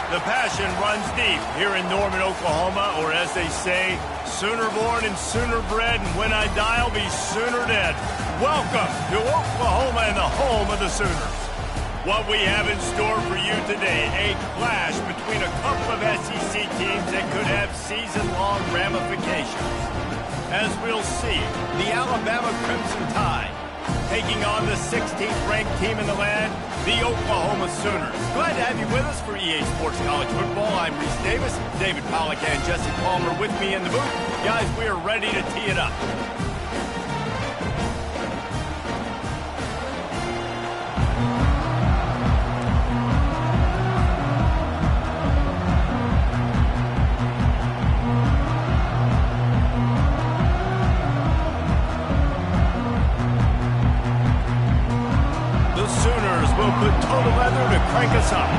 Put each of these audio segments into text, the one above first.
The passion runs deep here in Norman, Oklahoma, or as they say, sooner born and sooner bred, and when I die, I'll be sooner dead. Welcome to Oklahoma and the home of the Sooners. What we have in store for you today, a clash between a couple of SEC teams that could have season-long ramifications. As we'll see, the Alabama Crimson Tide taking on the 16th-ranked team in the land, the Oklahoma Sooners. Glad to have you with us for EA Sports College Football. I'm Reese Davis, David Pollack and Jesse Palmer with me in the booth. Guys, we are ready to tee it up. Will put total leather to crank us up.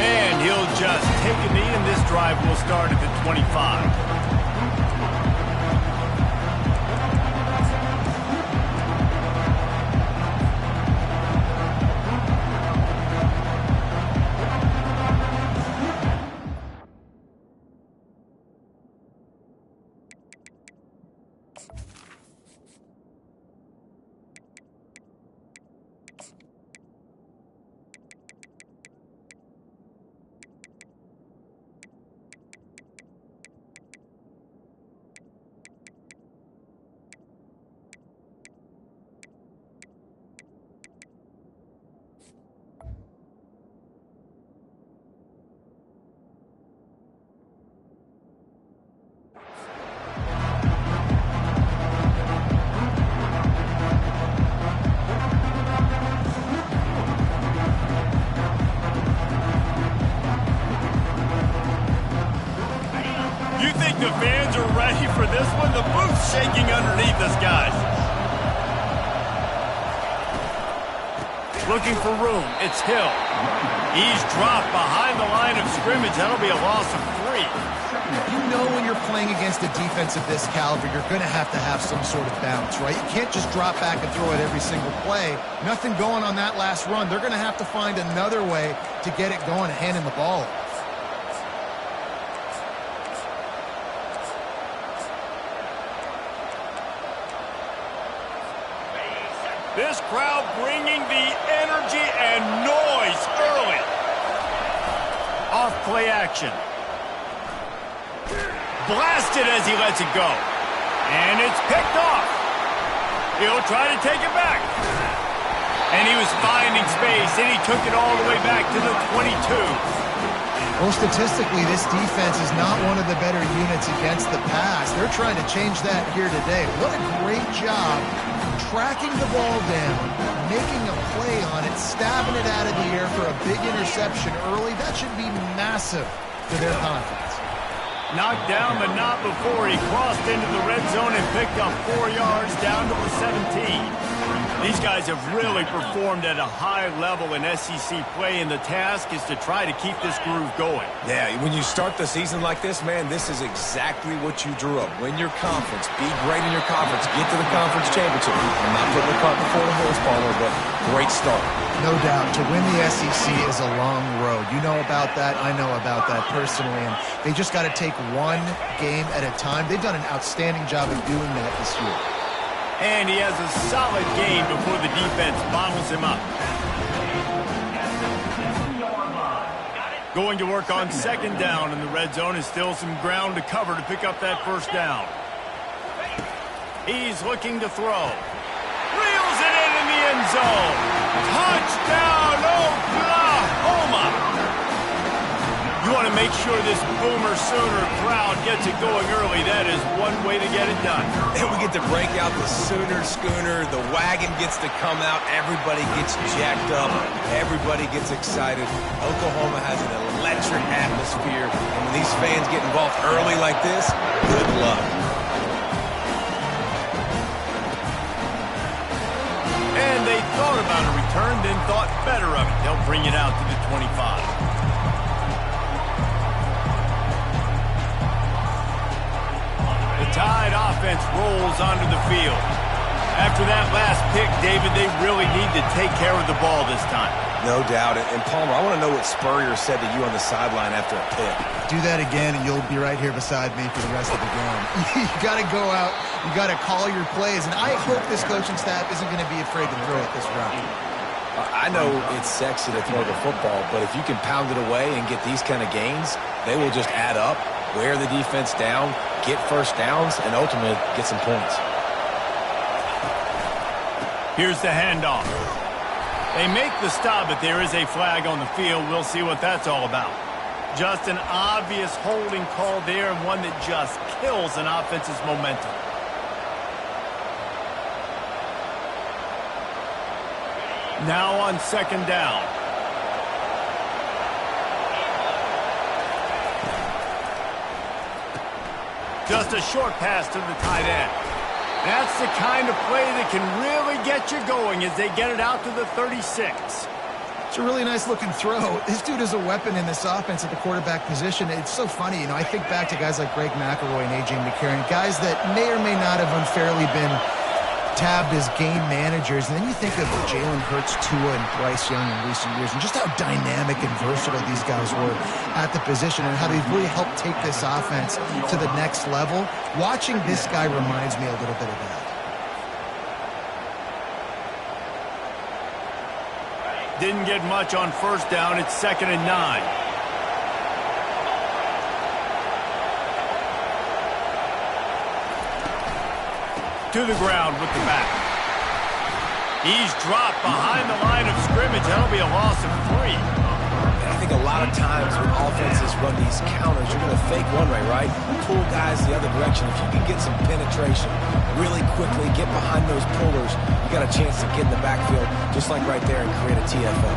And he'll just take a knee, and this drive will start at the 25. The fans are ready for this one. The booth's shaking underneath us, guys. Looking for room. It's Hill. He's dropped behind the line of scrimmage. That'll be a loss of 3. You know when you're playing against a defense of this caliber, you're going to have some sort of bounce, right? You can't just drop back and throw it every single play. Nothing going on that last run. They're going to have to find another way to get it going and handing the ball. This crowd bringing the energy and noise early. Off play action. Blasted as he lets it go. And it's picked off. He'll try to take it back. And he was finding space, and he took it all the way back to the 22. Well, statistically, this defense is not one of the better units against the pass. They're trying to change that here today. What a great job tracking the ball down, making a play on it, stabbing it out of the air for a big interception early. That should be massive for their confidence. Knocked down, but not before he crossed into the red zone and picked up 4 yards down to the 17. These guys have really performed at a high level in SEC play, and the task is to try to keep this groove going. Yeah, when you start the season like this, man, this is exactly what you drew up. Win your conference. Be great in your conference. Get to the conference championship. I'm not putting the cart before the horse, Palmer, but great start. No doubt. To win the SEC is a long road. You know about that. I know about that personally, and they just got to take one game at a time. They've done an outstanding job of doing that this year. And he has a solid game before the defense bottles him up. Going to work on second down in the red zone, is still some ground to cover to pick up that first down. He's looking to throw. Reels it in the end zone. Touchdown, Oklahoma! You want to make sure this Boomer Sooner crowd gets it going early. That is one way to get it done. And we get to break out the Sooner Schooner. The wagon gets to come out. Everybody gets jacked up. Everybody gets excited. Oklahoma has an electric atmosphere. And when these fans get involved early like this, good luck. And they thought about a return, then thought better of it. They'll bring it out to the 25. Tide offense rolls onto the field. After that last pick, David, they really need to take care of the ball this time. No doubt. And Palmer, I want to know what Spurrier said to you on the sideline after a pick. Do that again, and you'll be right here beside me for the rest of the game. You got to go out. You got to call your plays. And I hope this coaching staff isn't going to be afraid to throw it this route. I know it's sexy to throw the football, but if you can pound it away and get these kind of gains, they will just add up, wear the defense down, get first downs, and ultimately get some points. Here's the handoff. They make the stop, but there is a flag on the field. We'll see what that's all about. Just an obvious holding call there, and one that just kills an offense's momentum. Now on second down. Just a short pass to the tight end. That's the kind of play that can really get you going as they get it out to the 36. It's a really nice looking throw. This dude is a weapon in this offense at the quarterback position. It's so funny, I think back to guys like Greg McElroy and A.J. McCarron, guys that may or may not have unfairly been tabbed as game managers. And then you think of Jalen Hurts, Tua, and Bryce Young in recent years, and just how dynamic and versatile these guys were at the position and how they've really helped take this offense to the next level. Watching this guy reminds me a little bit of that. Didn't get much on first down. It's 2nd and 9. To the ground with the back. He's dropped behind the line of scrimmage. That'll be a loss of 3. I think a lot of times when offenses run these counters, you're going to fake one way, right? Pull guys the other direction. If you can get some penetration really quickly, get behind those pullers, you got a chance to get in the backfield, just like right there, and create a TFL.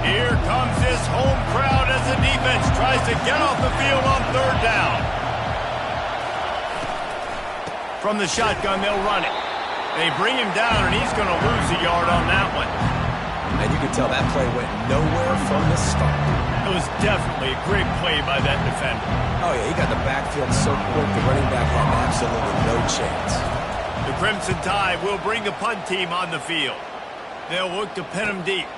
Here comes this home crowd as the defense tries to get off the field on third down. From the shotgun, they'll run it. They bring him down, and he's going to lose a yard on that one. And you can tell that play went nowhere from the start. It was definitely a great play by that defender. Oh, yeah, he got the backfield so quick, the running back had absolutely no chance. The Crimson Tide will bring the punt team on the field. They'll look to pin him deep.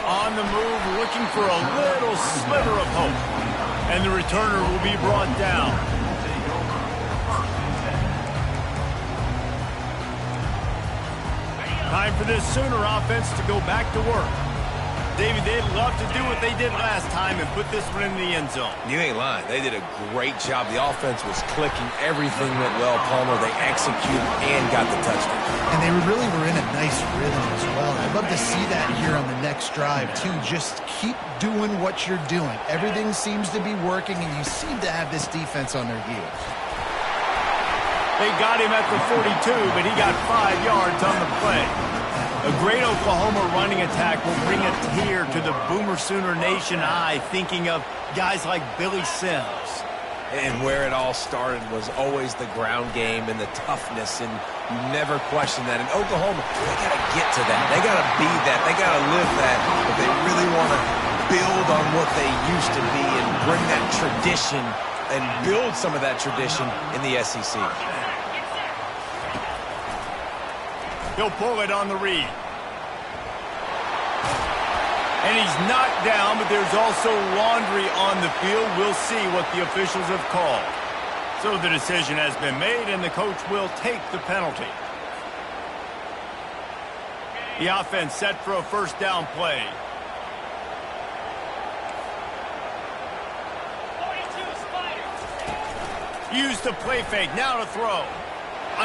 On the move, looking for a little sliver of hope. And the returner will be brought down. Time for this Sooner offense to go back to work. David, they'd love to do what they did last time and put this one in the end zone. You ain't lying. They did a great job. The offense was clicking. Everything went well, Palmer. They executed and got the touchdown. And they really were in a nice rhythm as well. I'd love to see that here on the next drive, too. Just keep doing what you're doing. Everything seems to be working, and you seem to have this defense on their heels. They got him at the 42, but he got 5 yards on the play. A great Oklahoma running attack will bring a tear to the Boomer Sooner Nation eye, thinking of guys like Billy Sims. And where it all started was always the ground game and the toughness, and you never question that. In Oklahoma, they got to get to that. They got to be that. They got to live that. But they really want to build on what they used to be and bring that tradition and build some of that tradition in the SEC. He'll pull it on the read. And he's knocked down, but there's also laundry on the field. We'll see what the officials have called. So the decision has been made, and the coach will take the penalty. The offense set for a first down play. Use the play fake, now to throw.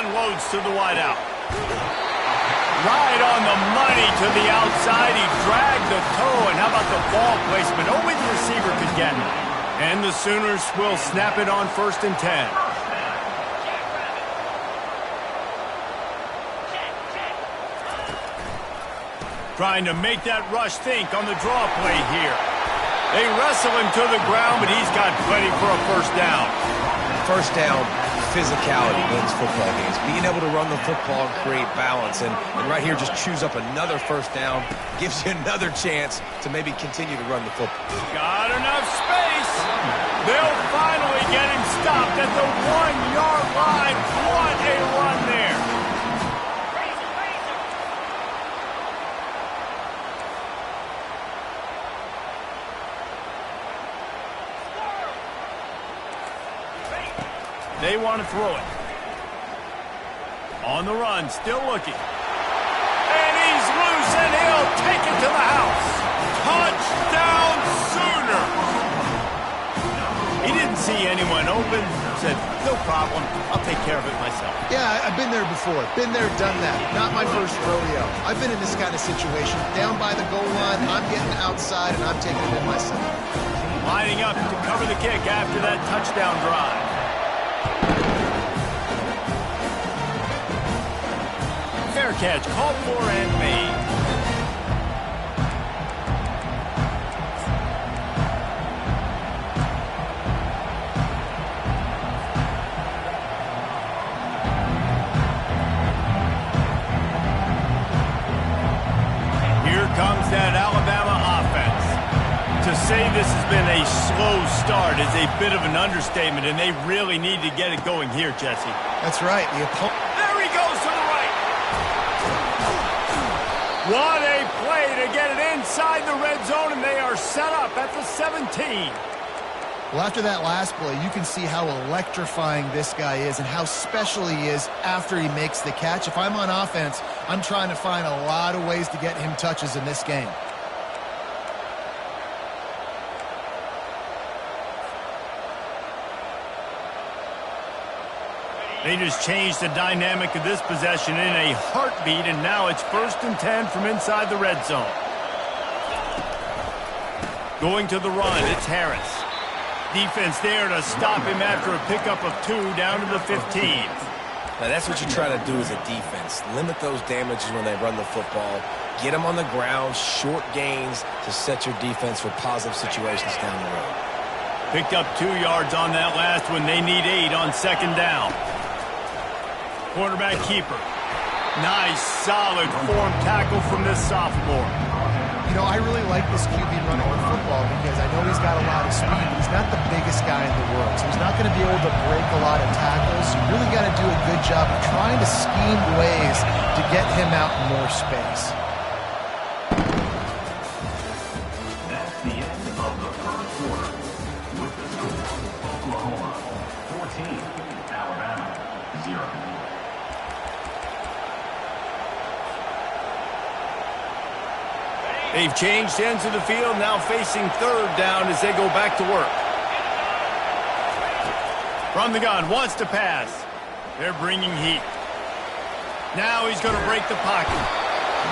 Unloads to the wideout. Right on the money to the outside. He dragged the toe, and how about the ball placement? Only the receiver could get it. And the Sooners will snap it on 1st and 10. Trying to make that rush think on the draw play here. They wrestle him to the ground, but he's got plenty for a first down. First down, physicality wins football games. Being able to run the football and create balance. And right here, just choose up another first down. Gives you another chance to maybe continue to run the football. Got enough space. They'll finally get him 1-yard line. What a run there. They want to throw it. On the run, still looking. And he's loose, and he'll take it to the house. Touchdown, Sooner! He didn't see anyone open. Said, no problem. I'll take care of it myself. Yeah, I've been there before. Been there, done that. Not my first rodeo. I've been in this kind of situation. Down by the goal line, I'm getting outside, and I'm taking it in myself. Lining up to cover the kick after that touchdown drive. Fair catch, called for and made. Here comes that Alabama offense. To say this has been a slow start is a bit of an understatement, and they really need to get it going here, Jesse. That's right. The opponent. There he goes to the right. What a play to get it inside the red zone, and they are set up at the 17. Well, after that last play, you can see how electrifying this guy is and how special he is after he makes the catch. If I'm on offense, I'm trying to find a lot of ways to get him touches in this game. They just changed the dynamic of this possession in a heartbeat, and now it's 1st and 10 from inside the red zone. Going to the run, it's Harris. Defense there to stop him after a pickup of 2 down to the 15. Now, that's what you try to do as a defense. Limit those damages when they run the football. Get them on the ground, short gains to set your defense for positive situations down the road. Picked up 2 yards on that last one. They need 8 on 2nd down. Quarterback keeper. Nice, solid form tackle from this sophomore. You know, I really like this QB running the football because I know he's got a lot of speed, but he's not the biggest guy in the world, so he's not going to be able to break a lot of tackles. You really got to do a good job of trying to scheme ways to get him out in more space. That's the end of the first quarter. With the score, Oklahoma 14, Alabama 0. They've changed ends of the field, now facing 3rd down as they go back to work. From the gun, wants to pass. They're bringing heat. Now he's going to break the pocket.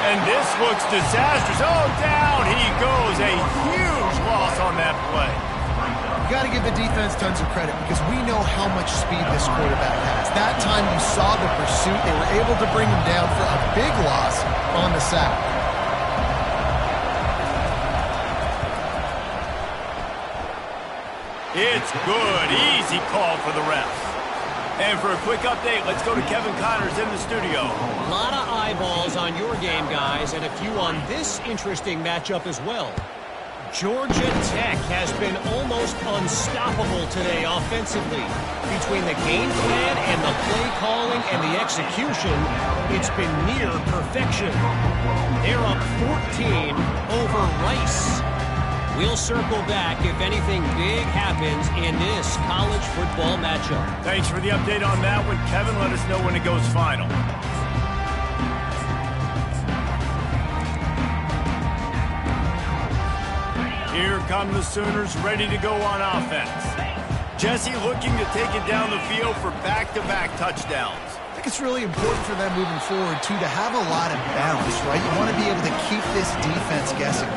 And this looks disastrous. Oh, down he goes. A huge loss on that play. You got to give the defense tons of credit because we know how much speed this quarterback has. That time you saw the pursuit. They were able to bring him down for a big loss on the sack. It's good. Easy call for the refs. And for a quick update, let's go to Kevin Connors in the studio. A lot of eyeballs on your game, guys, and a few on this interesting matchup as well. Georgia Tech has been almost unstoppable today offensively. Between the game plan and the play calling and the execution, it's been near perfection. They're up 14 over Rice. We'll circle back if anything big happens in this college football matchup. Thanks for the update on that one, Kevin. Let us know when it goes final. Here come the Sooners ready to go on offense. Jesse looking to take it down the field for back-to-back touchdowns. I think it's really important for them moving forward, too, to have a lot of balance, right? You want to be able to keep this defense guessing.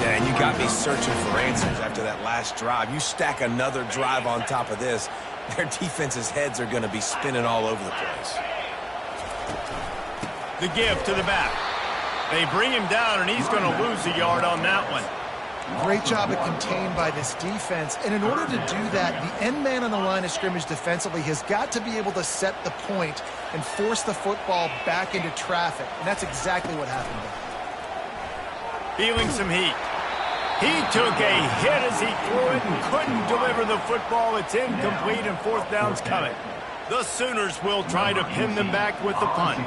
Yeah, and you got me searching for answers after that last drive. You stack another drive on top of this, their defense's heads are going to be spinning all over the place. The give to the back. They bring him down, and he's going to lose a yard on that one. Great job at contained by this defense. And in order to do that, the end man on the line of scrimmage defensively has got to be able to set the point and force the football back into traffic. And that's exactly what happened there. Feeling some heat. He took a hit as he threw it and couldn't deliver the football. It's incomplete and fourth down's coming. The Sooners will try to pin them back with the punt.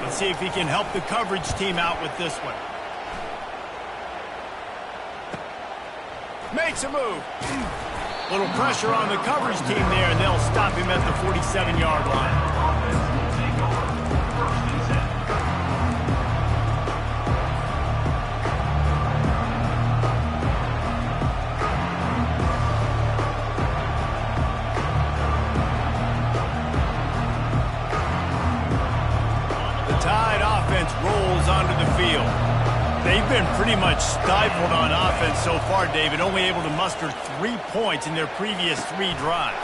Let's see if he can help the coverage team out with this one. Makes a move. Little pressure on the coverage team there, and they'll stop him at the 47-yard line. Rolls onto the field. They've been pretty much stifled on offense so far, David, only able to muster 3 points in their previous 3 drives.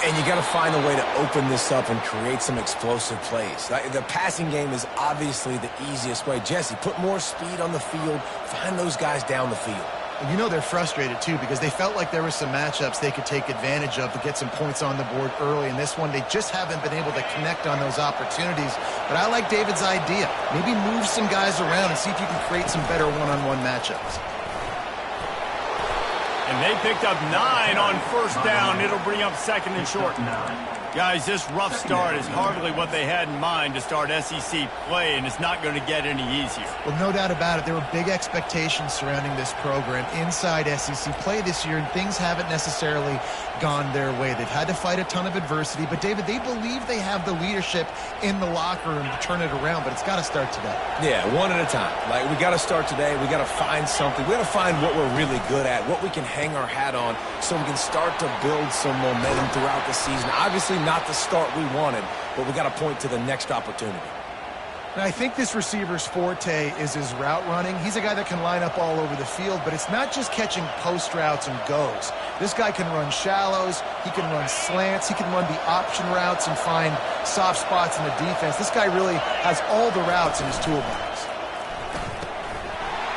And you got to find a way to open this up and create some explosive plays. The passing game is obviously the easiest way. Jesse, put more speed on the field, find those guys down the field. And you know they're frustrated, too, because they felt like there were some matchups they could take advantage of to get some points on the board early. In this one, they just haven't been able to connect on those opportunities. But I like David's idea. Maybe move some guys around and see if you can create some better one-on-one matchups. And they picked up 9 on first down. It'll bring up second and short. Guys, this rough start is hardly what they had in mind to start SEC play, and it's not going to get any easier. Well, no doubt about it. There were big expectations surrounding this program inside SEC play this year, and things haven't necessarily gone their way. They've had to fight a ton of adversity, but, David, they believe they have the leadership in the locker room to turn it around, but it's got to start today. Yeah, one at a time. Like, we got to start today. We got to find something. We got to find what we're really good at, what we can hang our hat on so we can start to build some momentum throughout the season. Obviously, not the start we wanted, but we got to point to the next opportunity. Now, I think this receiver's forte is his route running. He's a guy that can line up all over the field, but it's not just catching post routes and goes. This guy can run shallows, he can run slants, he can run the option routes and find soft spots in the defense. This guy really has all the routes in his toolbox.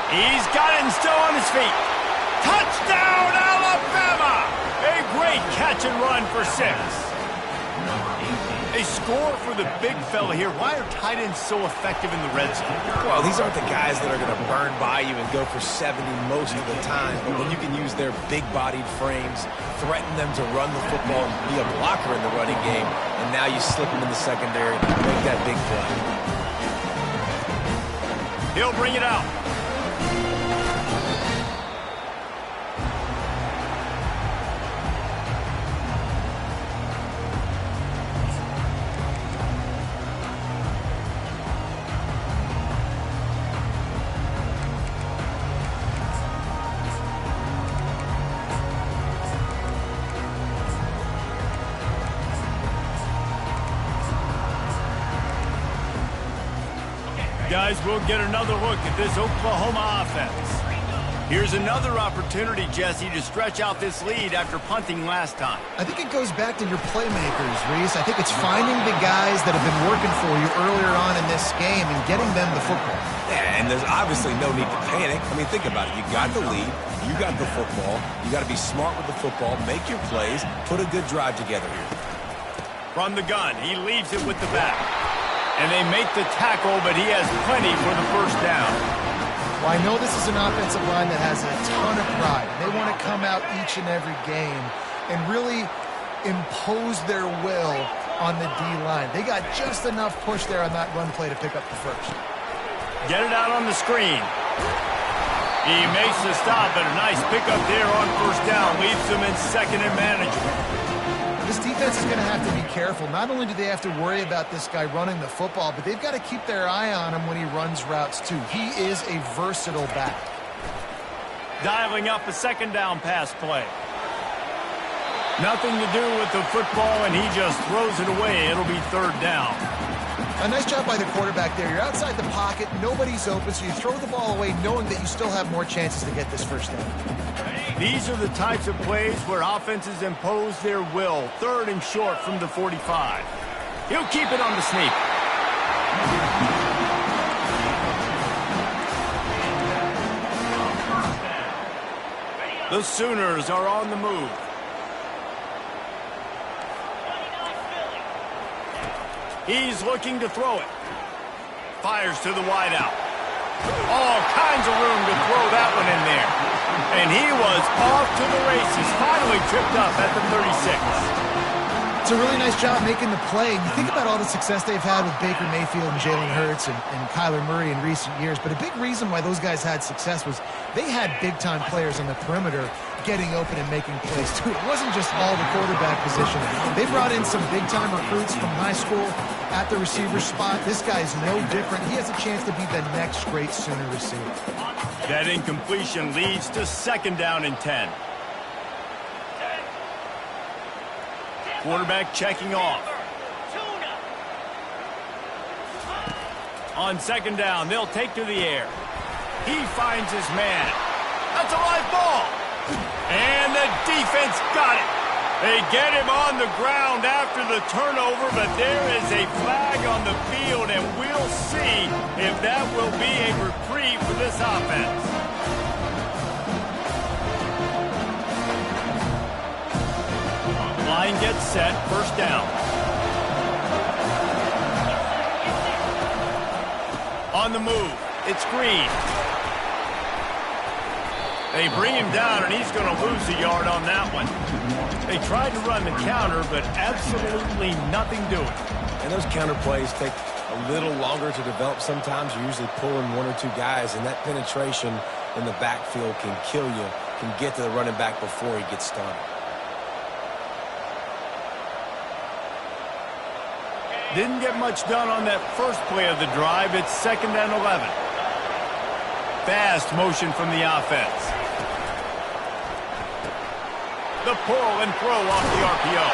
He's got it and still on his feet. Touchdown, Alabama! A great catch and run for 6. A score for the big fella here. Why are tight ends so effective in the red zone? Well, these aren't the guys that are going to burn by you and go for 70 most of the time. But when you can use their big-bodied frames, threaten them to run the football and be a blocker in the running game, and now you slip them in the secondary, make that big play. He'll bring it out. Guys, we'll get another look at this Oklahoma offense. Here's another opportunity, Jesse, to stretch out this lead after punting last time. I think it goes back to your playmakers, Reese. I think it's finding the guys that have been working for you earlier on in this game and getting them the football. Yeah, and there's obviously no need to panic. I mean, think about it. You got the lead. You got the football. You got to be smart with the football. Make your plays. Put a good drive together here. From the gun, he leaves it with the back. And they make the tackle, but he has plenty for the first down. Well, I know this is an offensive line that has a ton of pride. They want to come out each and every game and really impose their will on the D-line. They got just enough push there on that run play to pick up the first. Get it out on the screen. He makes the stop, and a nice pickup there on first down. Leaves them in second and manageable. This defense is going to have to be careful. Not only do they have to worry about this guy running the football, but they've got to keep their eye on him when he runs routes, too. He is a versatile back. Dialing up a second down pass play. Nothing to do with the football, and he just throws it away. It'll be third down. A nice job by the quarterback there. You're outside the pocket. Nobody's open, so you throw the ball away knowing that you still have more chances to get this first down. These are the types of plays where offenses impose their will. Third and short from the 45. He'll keep it on the sneak. The Sooners are on the move. He's looking to throw it. Fires to the wideout. All kinds of room to throw that one in there. And he was off to the races, finally tripped up at the 36. It's a really nice job making the play. You think about all the success they've had with Baker Mayfield and Jalen Hurts and Kyler Murray in recent years, but a big reason why those guys had success was they had big-time players on the perimeter getting open and making plays, too. It wasn't just all the quarterback position. They brought in some big-time recruits from high school at the receiver spot. This guy's no different. He has a chance to be the next great Sooner receiver. That incompletion leads to 2nd down and 10. Quarterback checking off. On 2nd down, they'll take to the air. He finds his man. That's a live ball. And the defense got it. They get him on the ground after the turnover, but there is a flag on the field, and we'll see if that will be a reprieve for this offense. Line gets set, 1st down. On the move, it's Green. They bring him down, and he's going to lose a yard on that one. They tried to run the counter, but absolutely nothing doing. And those counter plays take a little longer to develop sometimes. You're usually pulling 1 or 2 guys, and that penetration in the backfield can kill you, can get to the running back before he gets started. Didn't get much done on that first play of the drive. It's 2nd and 11. Fast motion from the offense. The pull and throw off the RPO.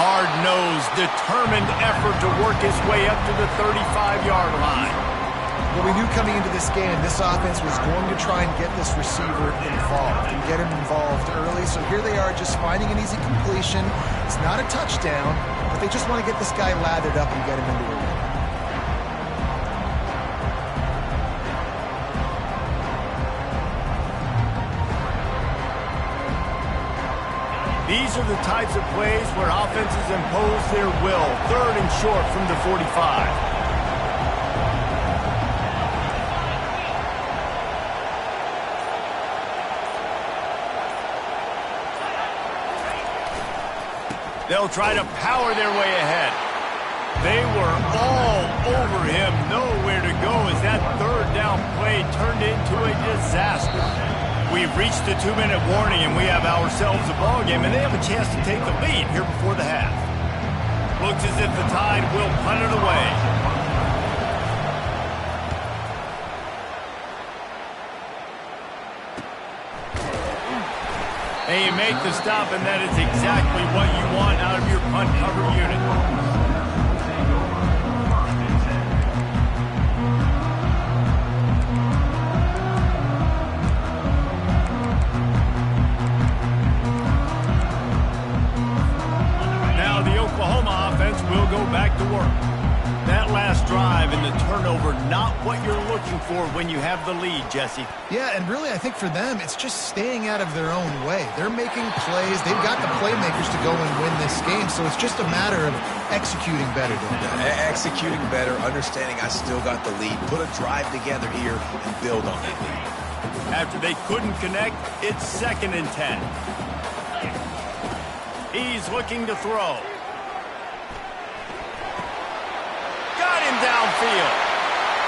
Hard-nosed, determined effort to work his way up to the 35-yard line. Well, we knew coming into this game, this offense was going to try and get this receiver involved and get him involved early. So here they are just finding an easy completion. It's not a touchdown, but they just want to get this guy lathered up and get him into a rhythm. These are the types of plays where offenses impose their will. 3rd and short from the 45. They'll try to power their way ahead. They were all over him, nowhere to go as that 3rd down play turned into a disaster. We've reached the 2-minute warning, and we have ourselves a ball game, and they have a chance to take the lead here before the half. Looks as if the Tide will punt it away. And you make the stop, and that is exactly what you want out of your punt cover unit. Now the Oklahoma offense will go back to work. That last drive and the turnover, not what you're looking for when you have the lead, Jesse. Yeah, and really I think for them, it's just staying out of their own way. They're making plays. They've got the playmakers to go and win this game, so it's just a matter of executing better. Executing better, understanding I still got the lead. Put a drive together here and build on that lead. After they couldn't connect, it's 2nd and 10. He's looking to throw. Got him downfield.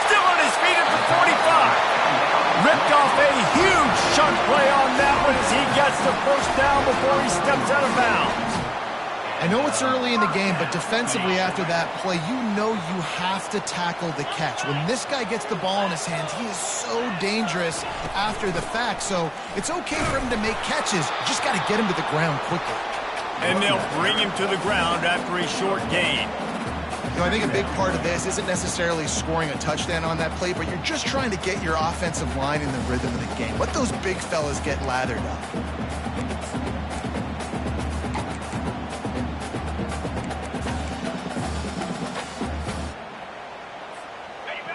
Still on his feet at the 45. Ripped off a huge chunk play on that one as he gets the 1st down before he steps out of bounds. I know it's early in the game, but defensively after that play, you know you have to tackle the catch. When this guy gets the ball in his hands, he is so dangerous after the fact. So it's okay for him to make catches. You just got to get him to the ground quickly. And they'll bring him to the ground after a short gain. You know, I think a big part of this isn't necessarily scoring a touchdown on that play, but you're just trying to get your offensive line in the rhythm of the game. Let those big fellas get lathered up.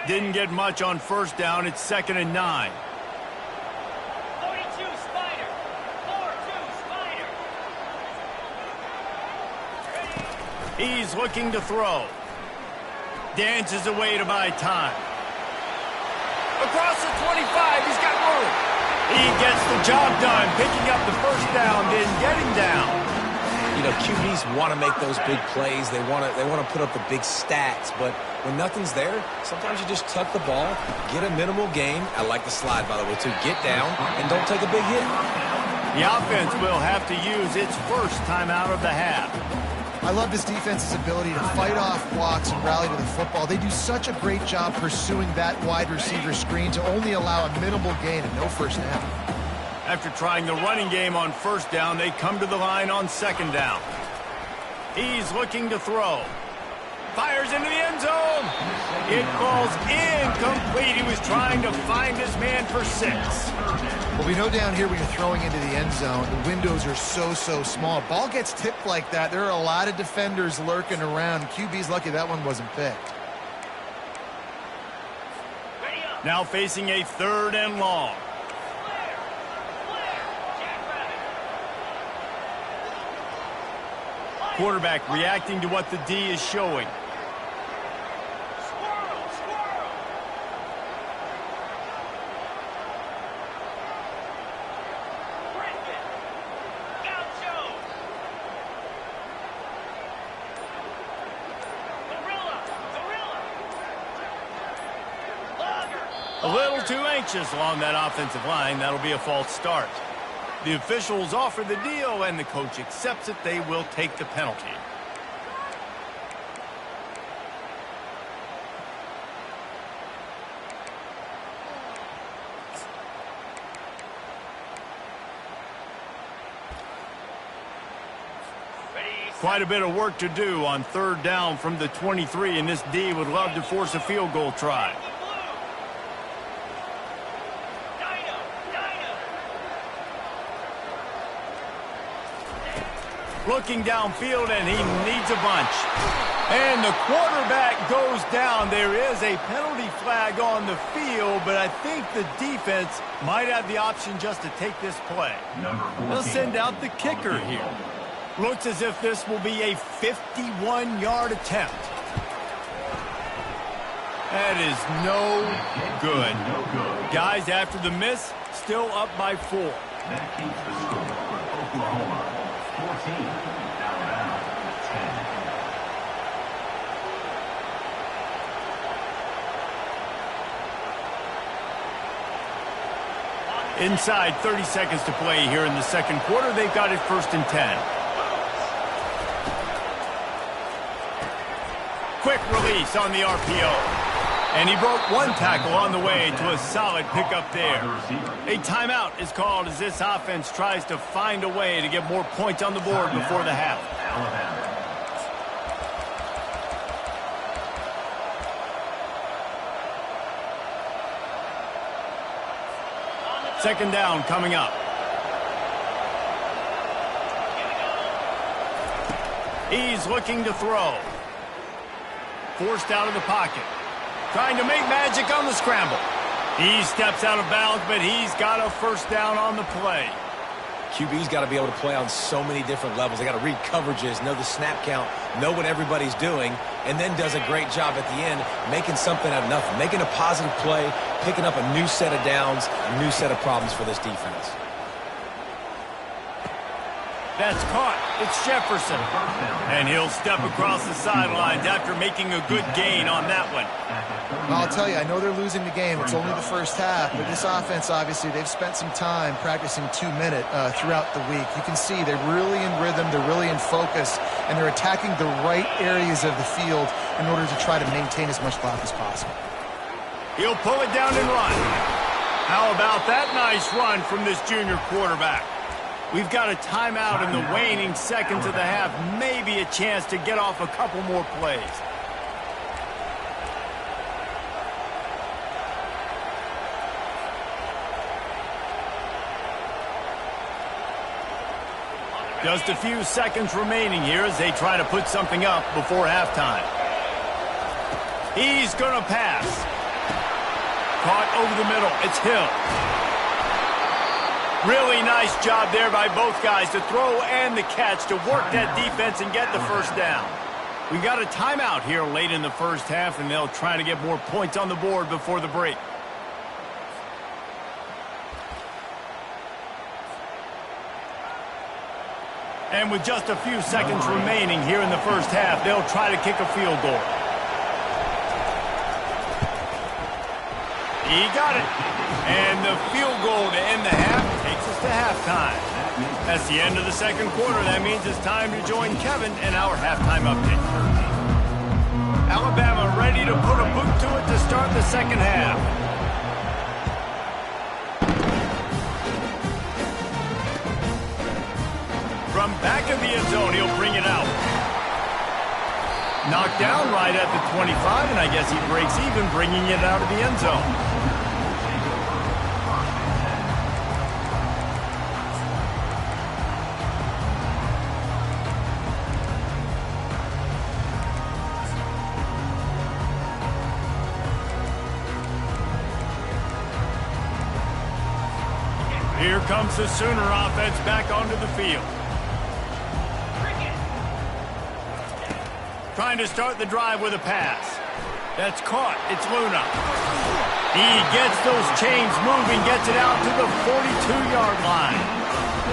Didn't get much on 1st down. It's 2nd and 9. 42 Spider. 4-2 Spider. He's looking to throw. Dances away to buy time. Across the 25, he's got room. He gets the job done, picking up the first down, then getting down. You know, QBs want to make those big plays. They want to put up the big stats. But when nothing's there, sometimes you just tuck the ball, get a minimal gain. I like the slide, by the way, too. Get down and don't take a big hit. The offense will have to use its first timeout of the half. I love this defense's ability to fight off blocks and rally to the football. They do such a great job pursuing that wide receiver screen to only allow a minimal gain and no first down. After trying the running game on first down, they come to the line on second down. He's looking to throw. Fires into the end zone. It falls incomplete. He was trying to find his man for 6. Well, we know down here when you're throwing into the end zone, the windows are so small. Ball gets tipped like that. There are a lot of defenders lurking around. QB's lucky that one wasn't picked. Now facing a 3rd and long. Quarterback reacting to what the D is showing. A little too anxious along that offensive line. That'll be a false start. The officials offer the deal, and the coach accepts it. They will take the penalty. Quite a bit of work to do on 3rd down from the 23, and this D would love to force a field goal try. Looking downfield, and he needs a bunch. And the quarterback goes down. There is a penalty flag on the field, but I think the defense might have the option just to take this play. They'll send out the kicker here. Looks as if this will be a 51-yard attempt. That is no good. Guys, after the miss, still up by 4. That keeps the score for Oklahoma 14, Alabama 10. Inside 30 seconds to play here in the second quarter. They've got it 1st and 10. Quick release on the RPO. And he broke one tackle on the way to a solid pickup there. A timeout is called as this offense tries to find a way to get more points on the board before the half. Second down coming up. He's looking to throw. Forced out of the pocket. Trying to make magic on the scramble. He steps out of bounds, but he's got a first down on the play. QB's got to be able to play on so many different levels. They got to read coverages, know the snap count, know what everybody's doing, and then does a great job at the end making something out of nothing, making a positive play, picking up a new set of downs, a new set of problems for this defense. That's caught. It's Jefferson. And he'll step across the sidelines after making a good gain on that one. Well, I'll tell you, I know they're losing the game. It's only the first half, but this offense, obviously, they've spent some time practicing 2-minute throughout the week. You can see they're really in rhythm, they're really in focus, and they're attacking the right areas of the field in order to try to maintain as much clock as possible. He'll pull it down and run. How about that nice run from this junior quarterback? We've got a timeout in the waning seconds of the half. Maybe a chance to get off a couple more plays. Just a few seconds remaining here as they try to put something up before halftime. He's going to pass. Caught over the middle. It's Hill. Really nice job there by both guys to throw and the catch to work that defense and get the first down. We've got a timeout here late in the first half, and they'll try to get more points on the board before the break. And with just a few seconds remaining here in the first half, they'll try to kick a field goal. He got it. And the field goal to end the half takes us to halftime. That's the end of the second quarter. That means it's time to join Kevin in our halftime update. Alabama ready to put a boot to it to start the second half. From back of the end zone, he'll bring it out. Knocked down right at the 25, and I guess he breaks even, bringing it out of the end zone. Here comes the Sooner offense back onto the field. Trying to start the drive with a pass. That's caught. It's Luna. He gets those chains moving, gets it out to the 42-yard line.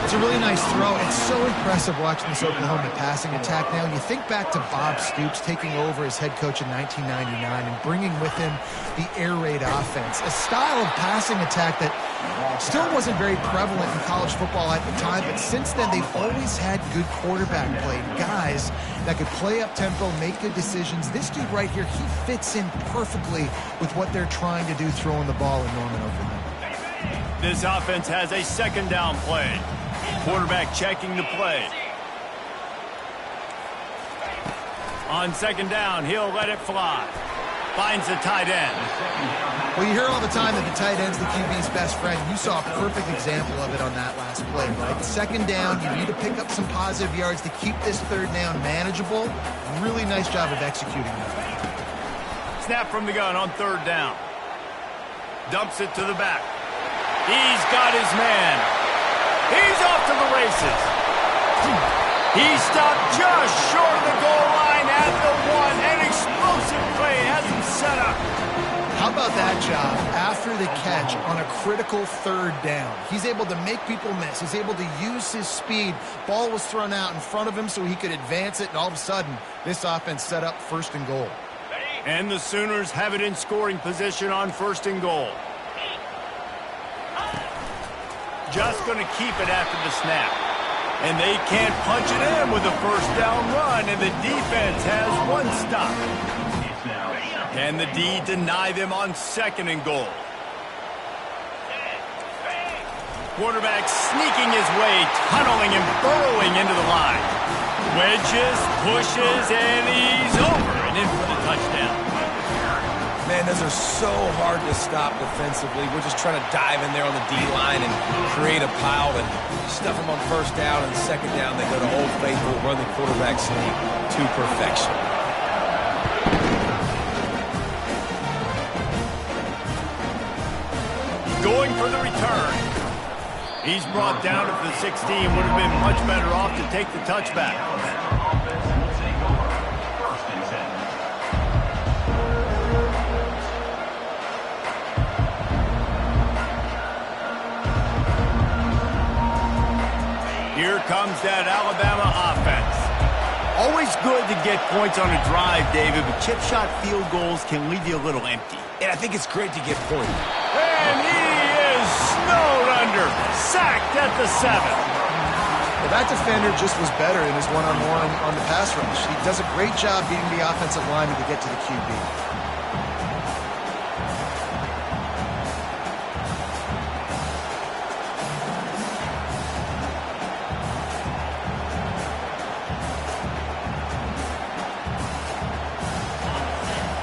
It's a really nice throw. It's so impressive watching this Oklahoma passing attack now. And you think back to Bob Stoops taking over as head coach in 1999 and bringing with him the air raid offense, a style of passing attack that still wasn't very prevalent in college football at the time, but since then they've always had good quarterback play, guys that could play up tempo, make good decisions. This dude right here, he fits in perfectly with what they're trying to do throwing the ball in Norman, Oklahoma. This offense has a second down play. Quarterback checking the play. On second down, he'll let it fly. Finds the tight end. Well, you hear all the time that the tight end's the QB's best friend. You saw a perfect example of it on that last play, right? Second down, you need to pick up some positive yards to keep this third down manageable. Really nice job of executing that. Snap from the gun on third down. Dumps it to the back. He's got his man. He's off to the races. He stopped just short of the goal line at the one. An explosive play has him set up. How about that job after the catch on a critical third down? He's able to make people miss. He's able to use his speed. Ball was thrown out in front of him so he could advance it, and all of a sudden, this offense set up first and goal. And the Sooners have it in scoring position on first and goal. Just going to keep it after the snap. And they can't punch it in with a first down run, and the defense has one stop. Can the D deny them on second and goal? Quarterback sneaking his way, tunneling and burrowing into the line. Wedges, pushes, and he's over and in for the touchdown. Man, those are so hard to stop defensively. We're just trying to dive in there on the D-line and create a pile and stuff them on first down, and second down they go to Old Faithful, run the quarterback sneak to perfection. Going for the return. He's brought down at the 16. Would have been much better off to take the touchback. Here comes that Alabama offense. Always good to get points on a drive, David, but chip shot field goals can leave you a little empty. And I think it's great to get points. And he is snowed under. Sacked at the 7. Well, that defender just was better in his one-on-one on the pass rush. He does a great job beating the offensive lineman to get to the QB.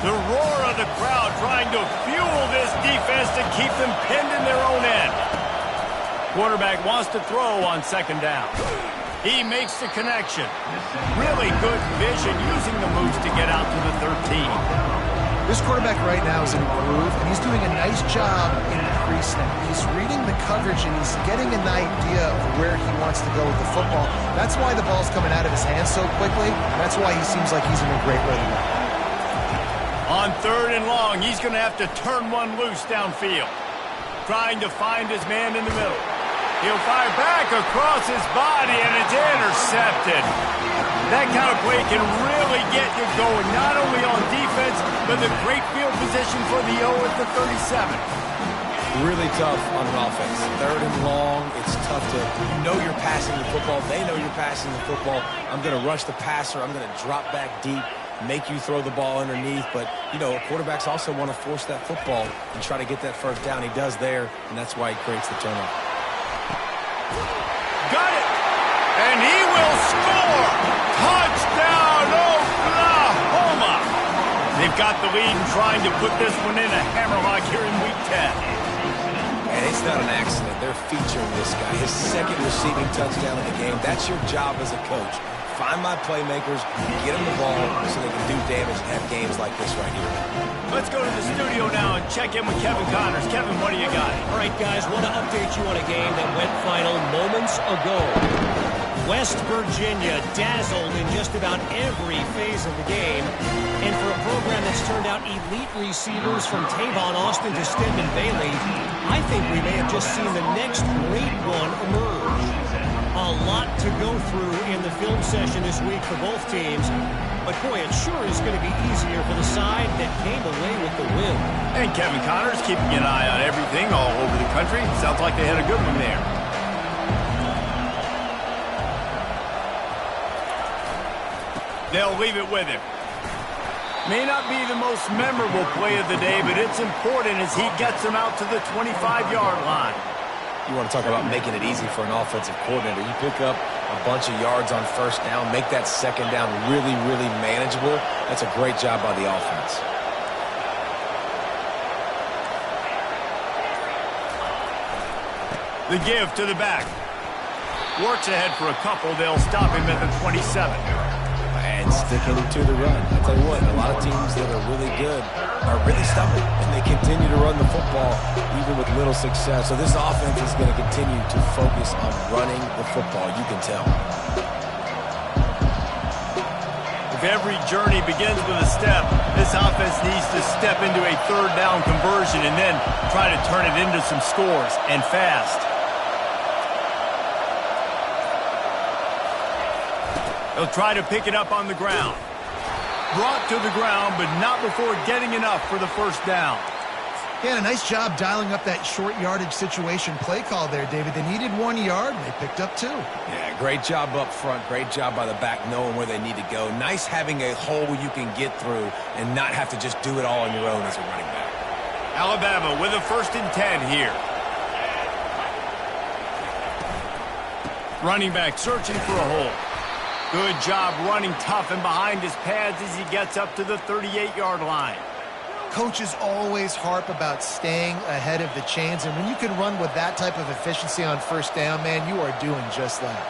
The roar of the crowd trying to fuel this defense to keep them pinned in their own end. Quarterback wants to throw on second down. He makes the connection. Really good vision using the moves to get out to the 13. This quarterback right now is in a groove, and he's doing a nice job in the pre-snap. He's reading the coverage, and he's getting an idea of where he wants to go with the football. That's why the ball's coming out of his hands so quickly. That's why he seems like he's in a great rhythm. On third and long, he's going to have to turn one loose downfield. Trying to find his man in the middle. He'll fire back across his body, and it's intercepted. That kind of play can really get you going, not only on defense, but the great field position for the O at the 37. Really tough on an offense. 3rd and long, it's tough to, you know you're passing the football. They know you're passing the football. I'm going to rush the passer. I'm going to drop back deep, make you throw the ball underneath. But, you know, quarterbacks also want to force that football and try to get that first down. He does there, and that's why he creates the turnover. Got it! And he will score! Touchdown, Oklahoma! They've got the lead and trying to put this one in a hammerlock here in Week 10. And it's not an accident. They're featuring this guy. His 2nd receiving touchdown of the game. That's your job as a coach. Find my playmakers, get them the ball so they can do damage and have games like this right here. Let's go to the studio now and check in with Kevin Connors. Kevin, what do you got? All right, guys, want to update you on a game that went final moments ago. West Virginia dazzled in just about every phase of the game. And for a program that's turned out elite receivers from Tavon Austin to Stedman Bailey, I think we may have just seen the next great one emerge. A lot to go through in the film session this week for both teams. But, boy, it sure is going to be easier for the side that came away with the win. And Kevin Connors keeping an eye on everything all over the country. Sounds like they had a good one there. They'll leave it with him. May not be the most memorable play of the day, but it's important as he gets them out to the 25-yard line. You want to talk about making it easy for an offensive coordinator. You pick up a bunch of yards on first down, make that second down really, really manageable. That's a great job by the offense. The give to the back. Works ahead for a couple. They'll stop him at the 27. And sticking to the run. I'll tell you what, a lot of teams that are really good are really stubborn, and they continue to run the football even with little success. So this offense is going to continue to focus on running the football, you can tell. If every journey begins with a step, this offense needs to step into a 3rd down conversion and then try to turn it into some scores, and fast. They'll try to pick it up on the ground. Brought to the ground, but not before getting enough for the first down. He had a nice job dialing up that short yardage situation play call there, David. They needed 1 yard, and they picked up 2. Yeah, great job up front. Great job by the back knowing where they need to go. Nice having a hole you can get through and not have to just do it all on your own as a running back. Alabama with a 1st and 10 here. Running back searching for a hole. Good job running tough and behind his pads as he gets up to the 38-yard line. Coaches always harp about staying ahead of the chains, and when you can run with that type of efficiency on first down, man, you are doing just that.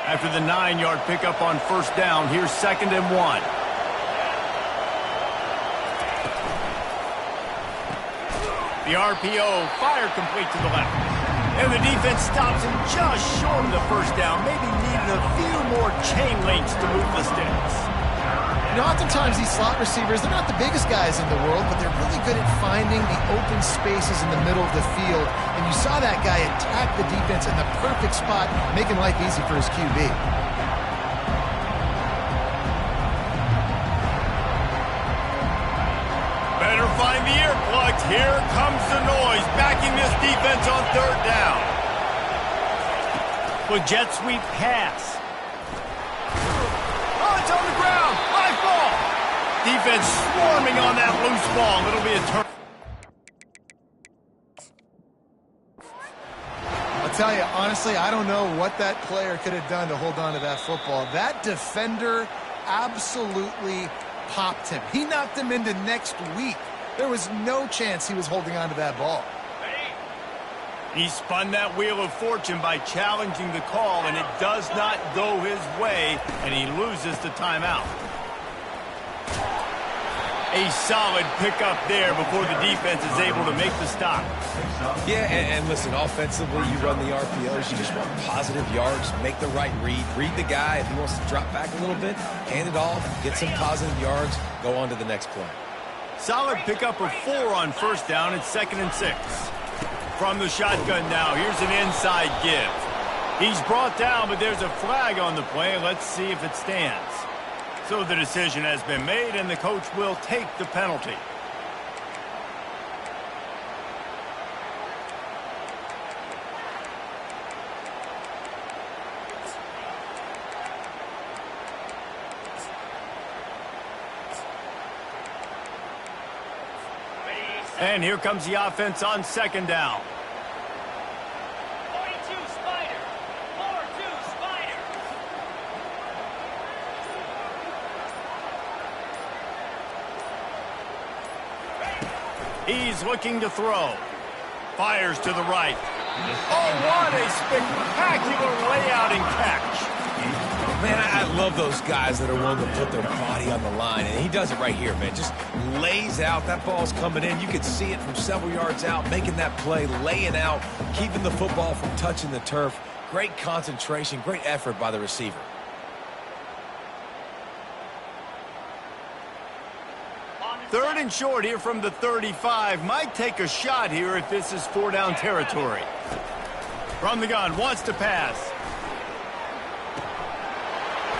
After the 9-yard pickup on first down, here's 2nd and 1. The RPO, fire complete to the left. And the defense stops him just short of the first down. Maybe needed a few more chain links to move the sticks. You know, oftentimes these slot receivers, they're not the biggest guys in the world, but they're really good at finding the open spaces in the middle of the field. And you saw that guy attack the defense in the perfect spot, making life easy for his QB. Better find the earplugs. Here comes the noise, backing this defense on 3rd down. With jet sweep pass. Oh, it's on the ground. High ball. Defense swarming on that loose ball. It'll be a turn. I'll tell you, honestly, I don't know what that player could have done to hold on to that football. That defender absolutely popped him. He knocked him into next week. There was no chance he was holding on to that ball. He spun that wheel of fortune by challenging the call, and it does not go his way, and he loses the timeout. A solid pickup there before the defense is able to make the stop. Yeah, and listen, offensively, you run the RPOs, you just want positive yards, make the right read the guy. If he wants to drop back a little bit, hand it off, get some positive yards, go on to the next play. Solid pickup of 4 on first down. It's 2nd and 6. From the shotgun now, here's an inside give. He's brought down, but there's a flag on the play. Let's see if it stands. So the decision has been made, and the coach will take the penalty. And here comes the offense on second down. 42 Spider. 4-2 Spider. He's looking to throw. Fires to the right. Oh, what a spectacular layout and catch. Man, I love those guys that are willing to put their body on the line, and he does it right here, man. Just lays out. That ball's coming in. You can see it from several yards out, making that play, laying out, keeping the football from touching the turf. Great concentration, great effort by the receiver. Third and short here from the 35. Might take a shot here if this is four-down territory. From the gun, wants to pass.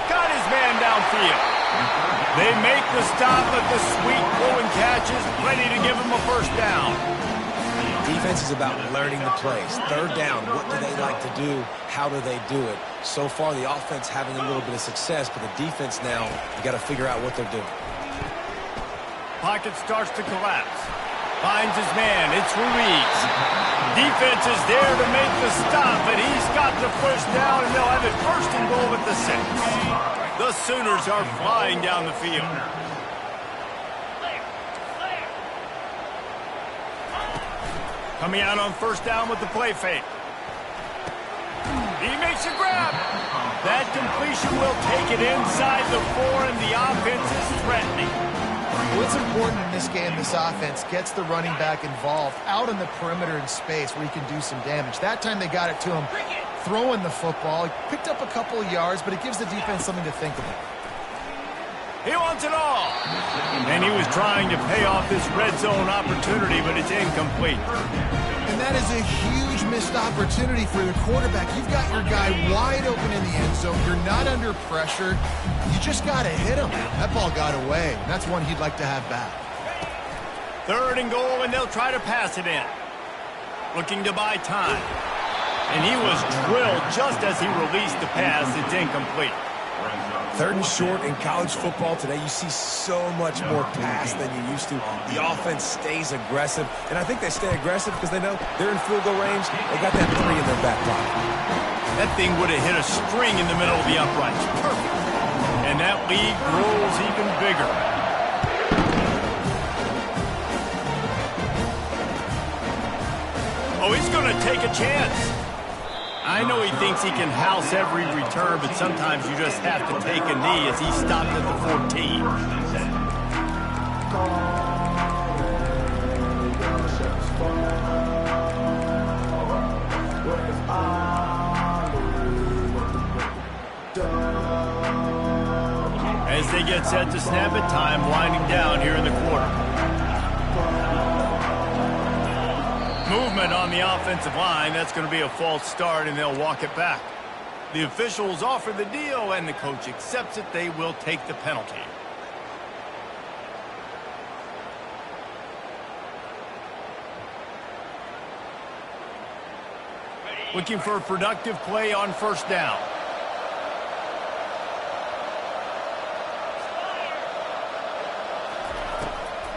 Got his man downfield. They make the stop, but the sweet throwing catch is plenty to give him a first down. Defense is about learning the plays. Third down, what do they like to do? How do they do it? So far, the offense having a little bit of success, but the defense now, you got to figure out what they're doing. Pocket starts to collapse. Finds his man. It's Ruiz. Defense is there to make the stop, but he's got the first down, and they'll have it first and goal at the 6. The Sooners are flying down the field. Coming out on first down with the play fake. He makes a grab. That completion will take it inside the 4, and the offense is threatening. What's important in this game, this offense gets the running back involved out on the perimeter in space where he can do some damage. That time they got it to him throwing the football. He picked up a couple of yards, but it gives the defense something to think about. He wants it all. And he was trying to pay off this red zone opportunity, but it's incomplete. And that is a huge missed opportunity for the quarterback. You've got your guy wide open in the end zone. You're not under pressure. You just got to hit him. That ball got away. And that's one he'd like to have back. Third and goal, and they'll try to pass it in. Looking to buy time. And he was drilled just as he released the pass. It's incomplete. Third and short in college football today, you see so much more pass than you used to. The offense stays aggressive, and I think they stay aggressive because they know they're in field goal range. They got that 3 in their back pocket. That thing would have hit a string in the middle of the uprights. Perfect. And that lead grows even bigger. Oh, he's going to take a chance. I know he thinks he can house every return, but sometimes you just have to take a knee as he stopped at the 14. As they get set to snap it, time winding down here in the quarter. Movement on the offensive line. That's going to be a false start, and they'll walk it back. The officials offer the deal, and the coach accepts it. They will take the penalty. Looking for a productive play on first down.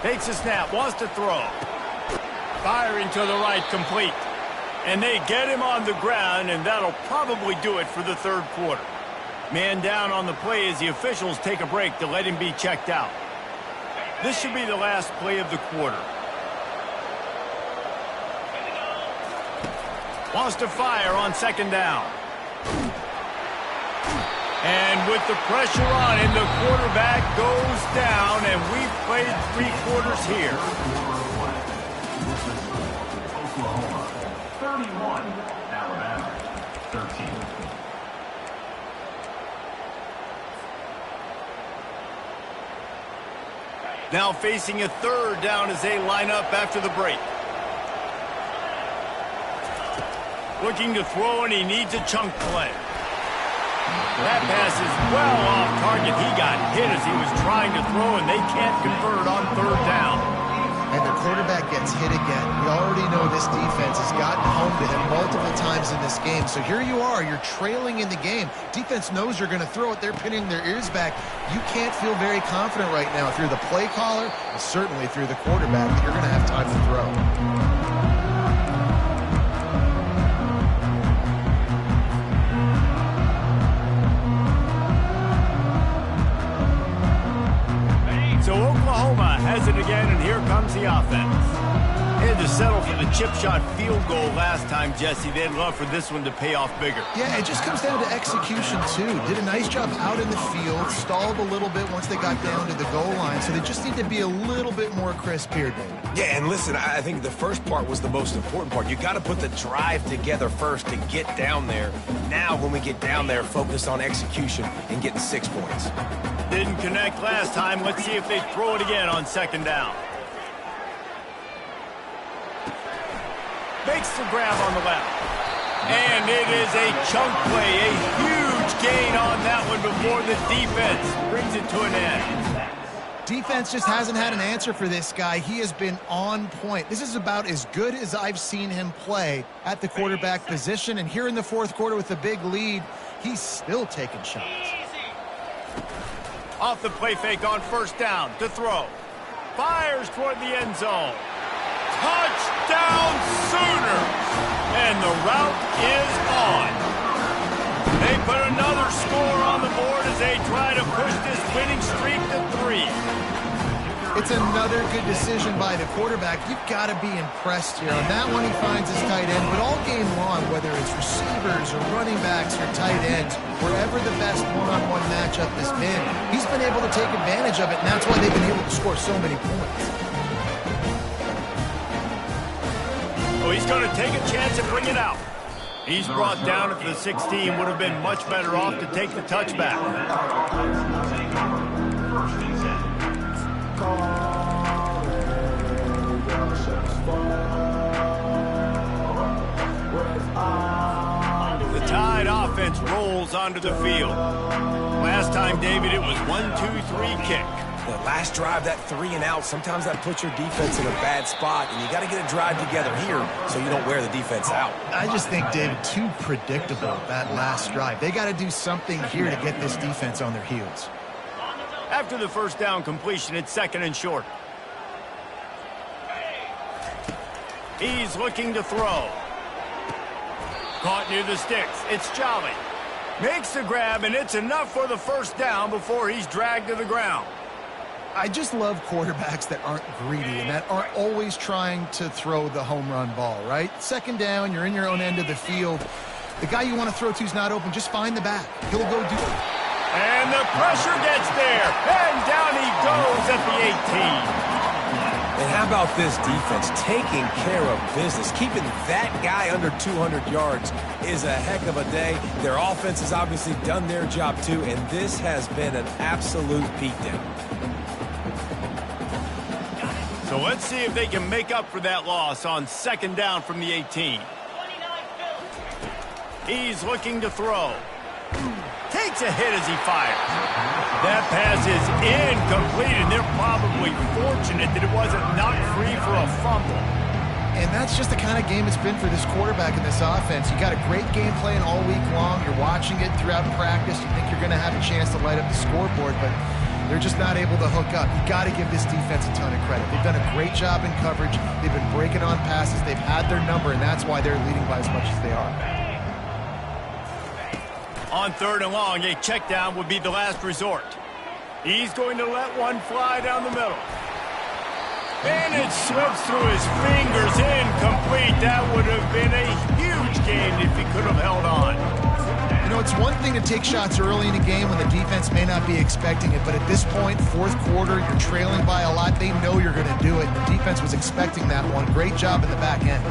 Takes a snap, wants to throw. Firing to the right, complete. And they get him on the ground, and that'll probably do it for the third quarter. Man down on the play as the officials take a break to let him be checked out. This should be the last play of the quarter. Wants to fire on second down. And with the pressure on him, the quarterback goes down, and we've played 3 quarters here. Oklahoma 31, Alabama 13. Now facing a third down as they line up after the break. Looking to throw, and he needs a chunk play. That pass is well off target. He got hit as he was trying to throw, and they can't convert on third down. And the quarterback gets hit again. We already know this defense has gotten home to him multiple times in this game. So here you are. You're trailing in the game. Defense knows you're going to throw it. They're pinning their ears back. You can't feel very confident right now if you're the play caller, and certainly if you're the quarterback, that you're going to have time to throw. So Oklahoma has it again, and here comes the offense. They had to settle for the chip shot field goal last time, Jesse. They'd love for this one to pay off bigger. Yeah, it just comes down to execution, too. Did a nice job out in the field, stalled a little bit once they got down to the goal line, so they just need to be a little bit more crisp here, David. Yeah, and listen, I think the first part was the most important part. You got to put the drive together first to get down there. Now, when we get down there, focus on execution and getting 6 points. Didn't connect last time. Let's see if they throw it again on second down. Makes the grab on the left. And it is a chunk play. A huge gain on that one before the defense brings it to an end. Defense just hasn't had an answer for this guy. He has been on point. This is about as good as I've seen him play at the quarterback position. And here in the fourth quarter with a big lead, he's still taking shots. Off the play fake on first down to throw. Fires toward the end zone. Touchdown Sooners! And the route is on. They put another score on the board as they try to push this winning streak to 3. It's another good decision by the quarterback. You've got to be impressed here. On that one, he finds his tight end. But all game long, whether it's receivers or running backs or tight ends, wherever the best one-on-one matchup has been, he's been able to take advantage of it, and that's why they've been able to score so many points. Oh, he's going to take a chance and bring it out. He's brought down at the 16. Would have been much better off to take the touchback. The Tide offense rolls onto the field. Last time, David, it was 1-2-3 kick. The last drive, that 3 and out, sometimes that puts your defense in a bad spot, and you got to get a drive together here so you don't wear the defense out. I just think, David, too predictable, that last drive. They got to do something here to get this defense on their heels. After the first down completion, it's second and short. He's looking to throw. Caught near the sticks. It's Jolly. Makes the grab, and it's enough for the first down before he's dragged to the ground. I just love quarterbacks that aren't greedy and that aren't always trying to throw the home run ball, right? Second down, you're in your own end of the field. The guy you want to throw to is not open. Just find the back. He'll go do it. And the pressure gets there. And down he goes at the 18. And how about this defense taking care of business? Keeping that guy under 200 yards is a heck of a day. Their offense has obviously done their job too, and this has been an absolute beatdown. So let's see if they can make up for that loss on second down from the 18. He's looking to throw. Takes a hit as he fires. That pass is incomplete, and they're probably fortunate that it wasn't knocked free for a fumble. And that's just the kind of game it's been for this quarterback in this offense. You got a great game plan all week long. You're watching it throughout practice. You think you're going to have a chance to light up the scoreboard, but they're just not able to hook up. You got to give this defense a ton of credit. They've done a great job in coverage. They've been breaking on passes. They've had their number, and that's why they're leading by as much as they are. On third and long, a check down would be the last resort. He's going to let one fly down the middle. And it slips through his fingers, incomplete. That would have been a huge gain if he could have held on. You know, it's one thing to take shots early in a game when the defense may not be expecting it, but at this point, fourth quarter, you're trailing by a lot. They know you're going to do it. The defense was expecting that one. Great job in the back end.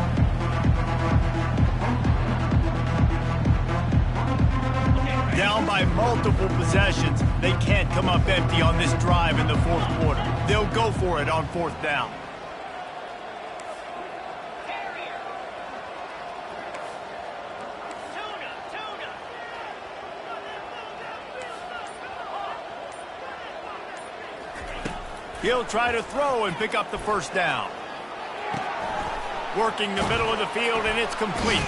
Down by multiple possessions, they can't come up empty on this drive in the fourth quarter. They'll go for it on fourth down. He'll try to throw and pick up the first down. Working the middle of the field, and it's complete.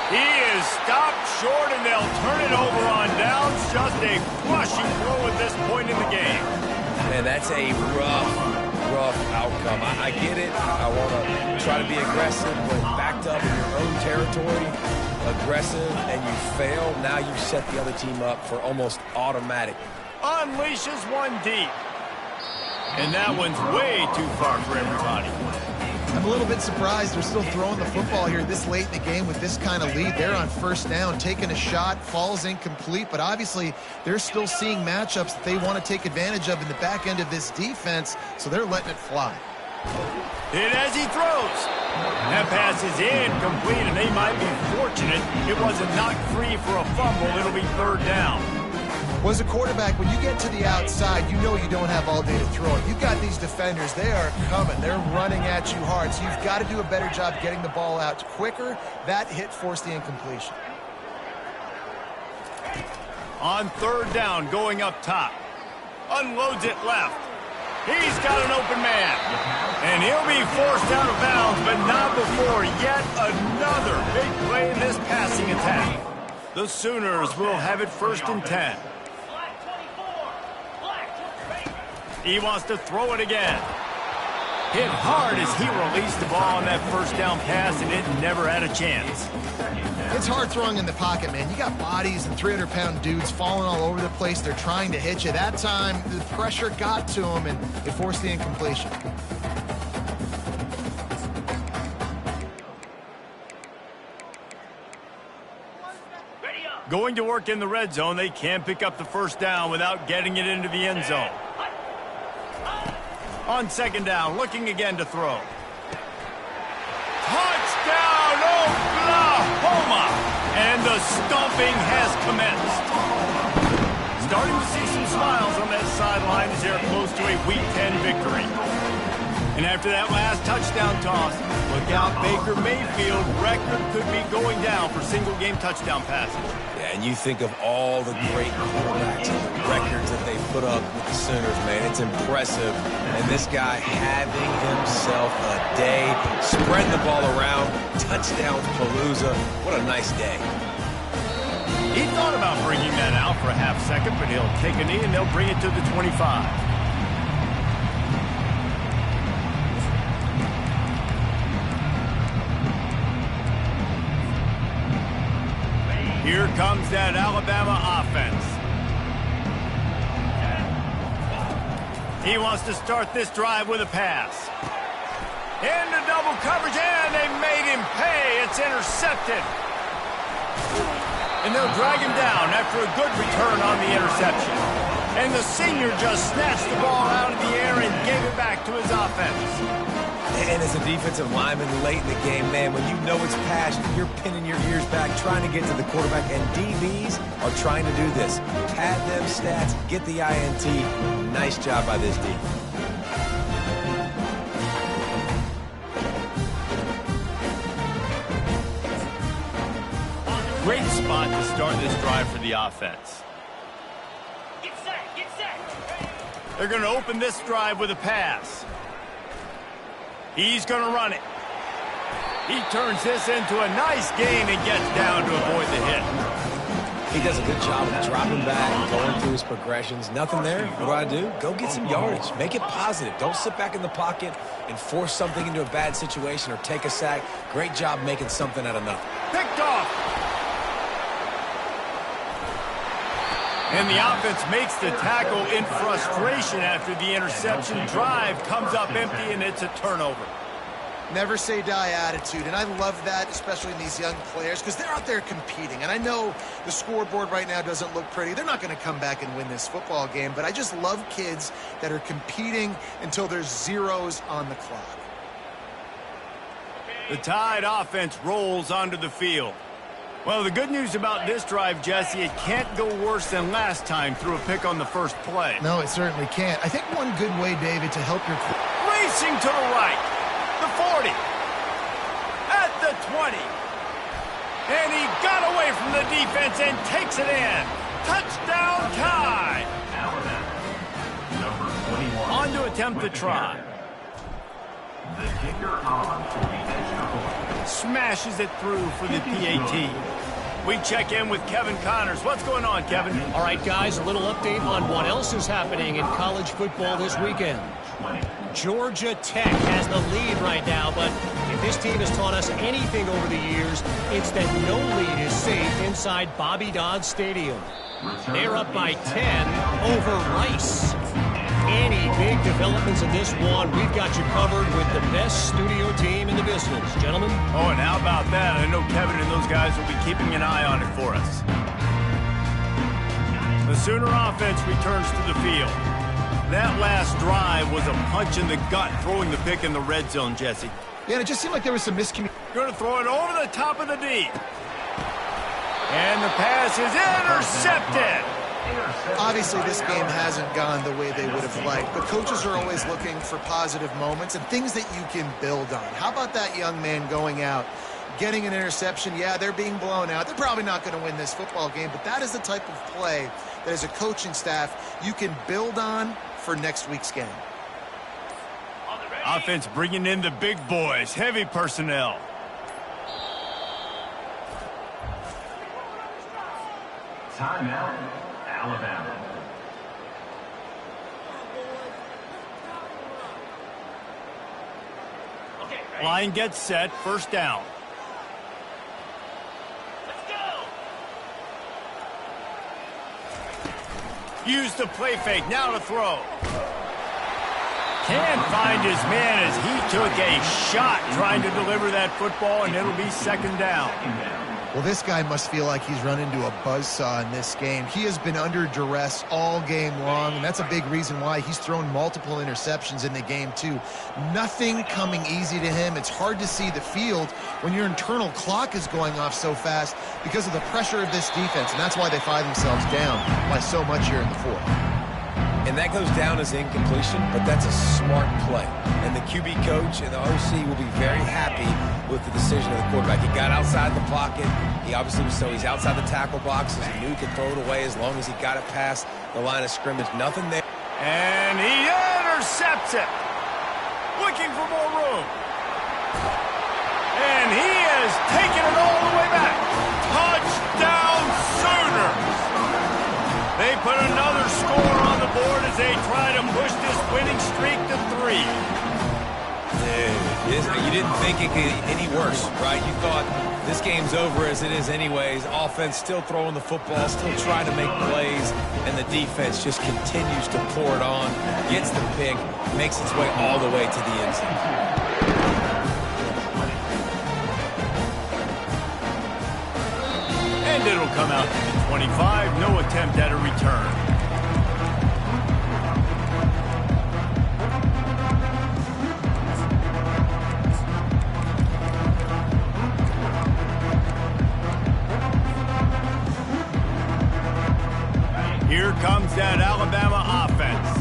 He is stopped short, and they'll turn it over on downs. Just a crushing blow at this point in the game. Man, that's a rough outcome. I get it. I want to try to be aggressive, but backed up in your own territory, aggressive, and you fail. Now you set the other team up for almost automatic. Unleashes one deep. And that one's way too far for everybody. I'm a little bit surprised they're still throwing the football here this late in the game with this kind of lead. They're on first down, taking a shot, falls incomplete, but obviously they're still seeing matchups that they want to take advantage of in the back end of this defense, so they're letting it fly. Hit as he throws. That pass is incomplete, and they might be fortunate it wasn't knocked free for a fumble. It'll be third down. Well, as a quarterback, when you get to the outside, you know you don't have all day to throw it. You've got these defenders. They are coming. They're running at you hard. So you've got to do a better job getting the ball out quicker. That hit forced the incompletion. On third down, going up top. Unloads it left. He's got an open man. And he'll be forced out of bounds, but not before yet another big play in this passing attack. The Sooners will have it 1st and 10. He wants to throw it again. Hit hard as he released the ball on that first down pass, and it never had a chance. It's hard throwing in the pocket, man. You got bodies and 300-pound dudes falling all over the place. They're trying to hit you. That time, the pressure got to him, and it forced the incompletion. Going to work in the red zone, they can't pick up the first down without getting it into the end zone. On second down, looking again to throw. Touchdown, Oklahoma! And the stomping has commenced. Starting to see some smiles on that sideline as they're close to a Week 10 victory. And after that last touchdown toss, look out, Baker Mayfield's record could be going down for single-game touchdown passes. Yeah, and you think of all the great quarterbacks and the records that they put up with the Sooners, man. It's impressive. And this guy having himself a day, spreading the ball around, touchdown palooza. What a nice day. He thought about bringing that out for a half second, but he'll take a knee and they'll bring it to the 25. Here comes that Alabama offense. He wants to start this drive with a pass. Into double coverage, and they made him pay. It's intercepted. And they'll drag him down after a good return on the interception. And the senior just snatched the ball out of the air and gave it back to his offense. And as a defensive lineman late in the game, man, when you know it's passed, you're pinning your ears back, trying to get to the quarterback, and DBs are trying to do this. Pad them stats, get the INT. Nice job by this D. Great spot to start this drive for the offense. Get set, get set. They're going to open this drive with a pass. He's going to run it. He turns this into a nice gain and gets down to avoid the hit. He does a good job of dropping back, going through his progressions. Nothing there. What do I do? Go get some yardage. Make it positive. Don't sit back in the pocket and force something into a bad situation or take a sack. Great job making something out of nothing. Picked off. And the offense makes the tackle in frustration after the interception. Drive comes up empty, and it's a turnover. Never say die attitude, and I love that, especially in these young players, because they're out there competing. And I know the scoreboard right now doesn't look pretty. They're not going to come back and win this football game, but I just love kids that are competing until there's zeros on the clock. The Tide offense rolls onto the field. Well, the good news about this drive, Jesse, it can't go worse than last time through a pick on the first play. No, it certainly can't. I think one good way, David, to help your... Racing to the right. The 40. At the 20. And he got away from the defense and takes it in. Touchdown Tide. Alabama, number 21. On to a attempt to try. The kicker on for the extra point. Smashes it through for the PAT. We check in with Kevin Connors. What's going on, Kevin? All right, guys, a little update on what else is happening in college football this weekend. Georgia Tech has the lead right now, but if this team has taught us anything over the years, it's that no lead is safe inside Bobby Dodd Stadium. They're up by 10 over Rice. Any big developments in this one, we've got you covered with the best studio team in the business. Gentlemen? Oh, and how about that? I know Kevin and those guys will be keeping an eye on it for us. The Sooner offense returns to the field. That last drive was a punch in the gut, throwing the pick in the red zone, Jesse. Yeah, and it just seemed like there was some miscommunication. Going to throw it over the top of the D. And the pass is intercepted. Obviously, this game hasn't gone the way they would have liked, but coaches are always looking for positive moments and things that you can build on. How about that young man going out, getting an interception? Yeah, they're being blown out. They're probably not going to win this football game, but that is the type of play that as a coaching staff you can build on for next week's game. Offense bringing in the big boys, heavy personnel. Timeout, Alabama. Line gets set, first down. Let's go. Use the play fake, now to throw. Can't find his man as he took a shot trying to deliver that football, and it'll be second down. Well, this guy must feel like he's run into a buzzsaw in this game. He has been under duress all game long, and that's a big reason why he's thrown multiple interceptions in the game, too. Nothing coming easy to him. It's hard to see the field when your internal clock is going off so fast because of the pressure of this defense, and that's why they find themselves down by so much here in the fourth. And that goes down as incompletion, but that's a smart play. And the QB coach and the OC will be very happy with the decision of the quarterback. He got outside the pocket. He obviously was so he's outside the tackle boxes. He knew he could throw it away as long as he got it past the line of scrimmage. Nothing there. And he intercepts it. Looking for more room. And he has taken it all the way back. Touchdown Sooners. They put another score on the board as they try to push this winning streak to 3. You didn't think it could get any worse, right? You thought this game's over as it is anyways. Offense still throwing the football, still trying to make plays, and the defense just continues to pour it on, gets the pick, makes its way all the way to the end zone. And it'll come out to the 25. No attempt at a return. Here comes that Alabama offense.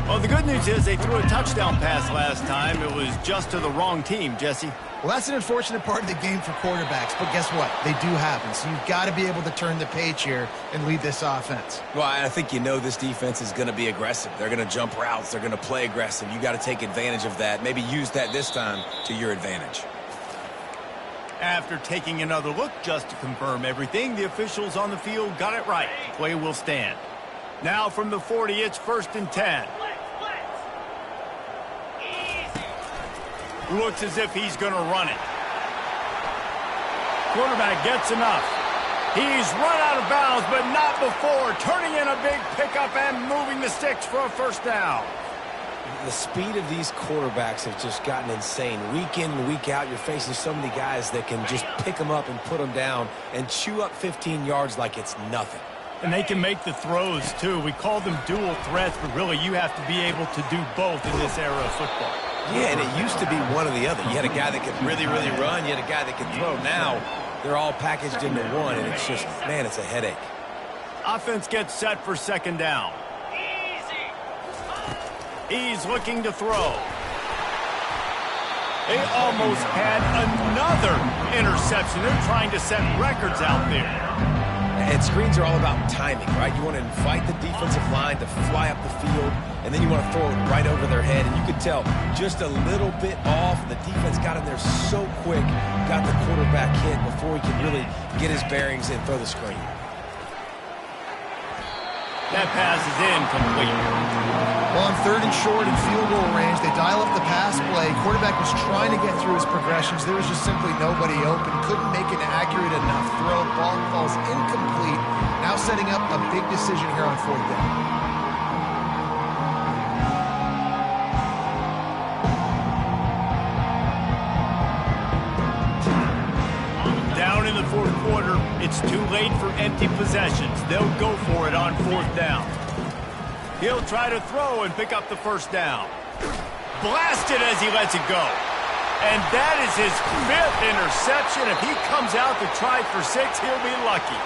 Well, the good news is they threw a touchdown pass last time. It was just to the wrong team, Jesse. Well, that's an unfortunate part of the game for quarterbacks, but guess what? They do happen, so you've got to be able to turn the page here and lead this offense. Well, I think you know this defense is going to be aggressive. They're going to jump routes. They're going to play aggressive. You got to take advantage of that. Maybe use that this time to your advantage. After taking another look just to confirm everything, the officials on the field got it right. Play will stand. Now from the 40, it's 1st and 10. Looks as if he's going to run it. Quarterback gets enough. He's run out of bounds, but not before. Turning in a big pickup and moving the sticks for a first down. The speed of these quarterbacks have just gotten insane. Week in and week out, you're facing so many guys that can just pick them up and put them down and chew up 15 yards like it's nothing. And they can make the throws, too. We call them dual threats, but really you have to be able to do both in this era of football. Yeah, and it used to be one or the other. You had a guy that could really, really run. You had a guy that could throw. Now they're all packaged into one, and it's just, man, it's a headache. Offense gets set for second down. He's looking to throw. They almost had another interception. They're trying to set records out there. And screens are all about timing, right? You want to invite the defensive line to fly up the field, and then you want to throw it right over their head. And you could tell just a little bit off. The defense got in there so quick, got the quarterback hit before he could really get his bearings and throw the screen. That pass is incomplete. Well, on 3rd and short and field goal range, they dial up the pass play. Quarterback was trying to get through his progressions. There was just simply nobody open. Couldn't make an accurate enough throw. Ball falls incomplete. Now setting up a big decision here on 4th down. Down in the 4th quarter, it's too late for empty possessions. They'll go for it on 4th down. He'll try to throw and pick up the 1st down. Blasted as he lets it go. And that is his 5th interception. If he comes out to try for 6, he'll be lucky.